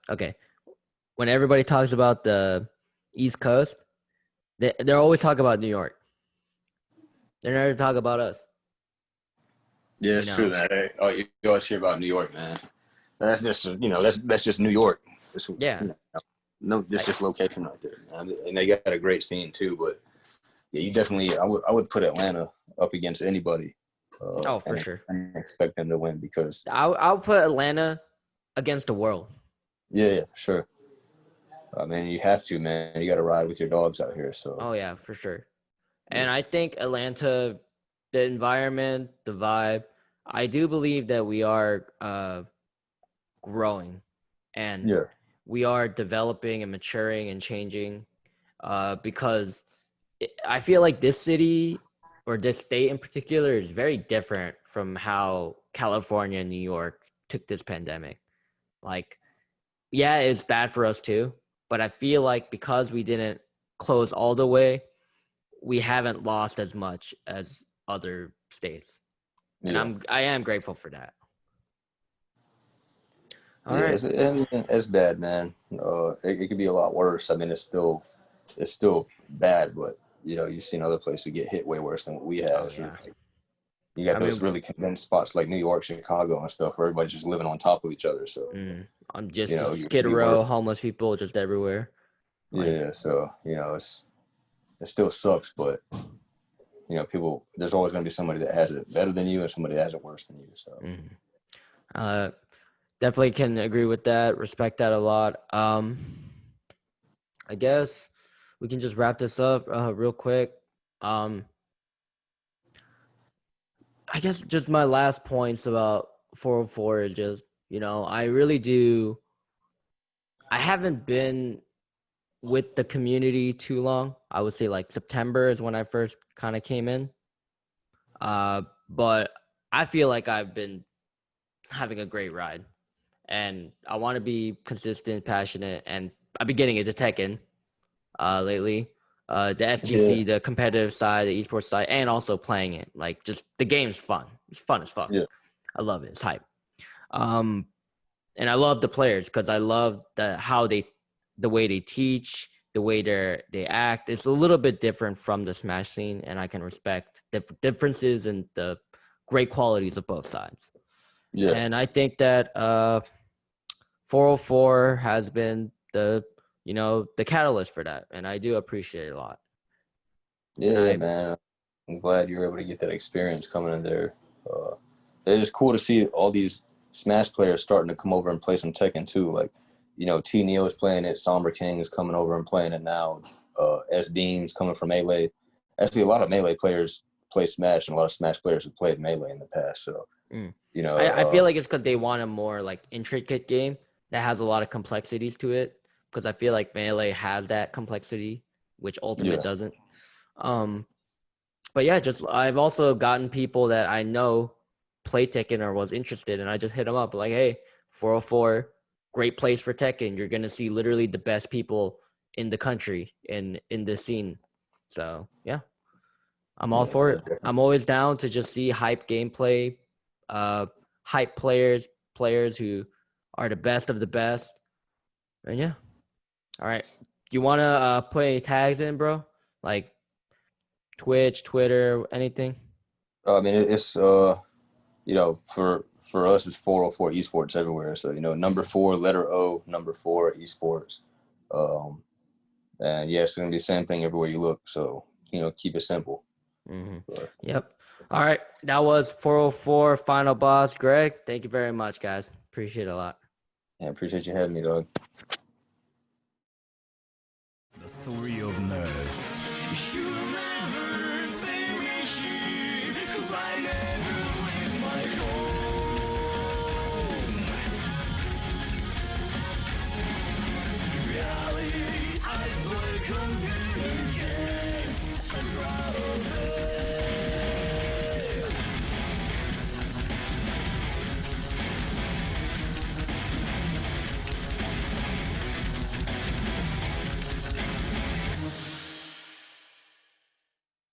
okay, when everybody talks about the East Coast, they're always talking about New York. They never talk about us, yeah, you it's true, know. man. Oh, you always hear about New York, man. That's just that's just New York. It's, Yeah, no, this like just location right there, man. And they got a great scene too. But yeah, you definitely, I would put Atlanta up against anybody, oh for and, sure. and expect them to win because I'll put Atlanta against the world. yeah, sure. I mean, you have to, man. You got to ride with your dogs out here. So Oh yeah, for sure. yeah, And I think Atlanta, the environment, the vibe, I do believe that we are growing, and yeah, we are developing and maturing and changing, because I feel like this city or this state in particular is very different from how California and New York took this pandemic. Like, yeah, it's bad for us too, but I feel like because we didn't close all the way, we haven't lost as much as other states, and yeah, I am grateful for that. All yeah. right. It's bad, man. It could be a lot worse. I mean, it's still bad, but you've seen other places get hit way worse than what we Oh have. So yeah. it's like, you got I those mean, really condensed spots like New York, Chicago, and stuff where everybody's just living on top of each other. So I'm just it could Skid be worse. Row, homeless people just everywhere. Like, Yeah. So it still sucks, but people. There's always going to be somebody that has it better than you and somebody that has it worse than you. So mm, uh, definitely can agree with that. Respect that a lot. I guess we can just wrap this up real quick. Um, I guess just my last points about 404 is just, I really do. I haven't been with the community too long. I would say like September is when I first kind of came in. But I feel like I've been having a great ride, and I want to be consistent, passionate, and I've been getting into Tekken lately. The yeah, FGC, the competitive side, the esports side, and also playing it. Like, just the game's fun. It's fun as fuck. yeah, I love it. It's hype. Um, and I love the players because I love the way they teach, the way they act. It's a little bit different from the Smash scene, and I can respect the differences and the great qualities of both sides. yeah, And I think that 404 has been the the catalyst for that, and I do appreciate it a lot. Yeah, man. I'm glad you were able to get that experience coming in there. It's just cool to see all these Smash players starting to come over and play some Tekken too. Like, T Neo is playing it, Somber King is coming over and playing it now. S Beam's coming from Melee. Actually, a lot of Melee players play Smash, and a lot of Smash players have played Melee in the past. So, I feel like it's because they want a more like intricate game that has a lot of complexities to it. Because I feel like Melee has that complexity, which Ultimate doesn't. But yeah, I've also gotten people that I know play Tekken or was interested, and I just hit them up like, hey, 404, great place for Tekken. You're gonna see literally the best people in the country in this scene. So yeah, I'm all for it. I'm always down to just see hype gameplay, hype players who are the best of the best. And yeah. All right. Do you want to put any tags in, bro? Like Twitch, Twitter, anything? I mean, it's for us, it's 404 esports everywhere. So number 4, letter O, number 4 esports, and yeah, it's gonna be the same thing everywhere you look. So keep it simple. Yep. All right. That was 404 Final Boss. Greg, thank you very much, guys. Appreciate it a lot. Yeah, appreciate you having me, dog. The story of Nurse.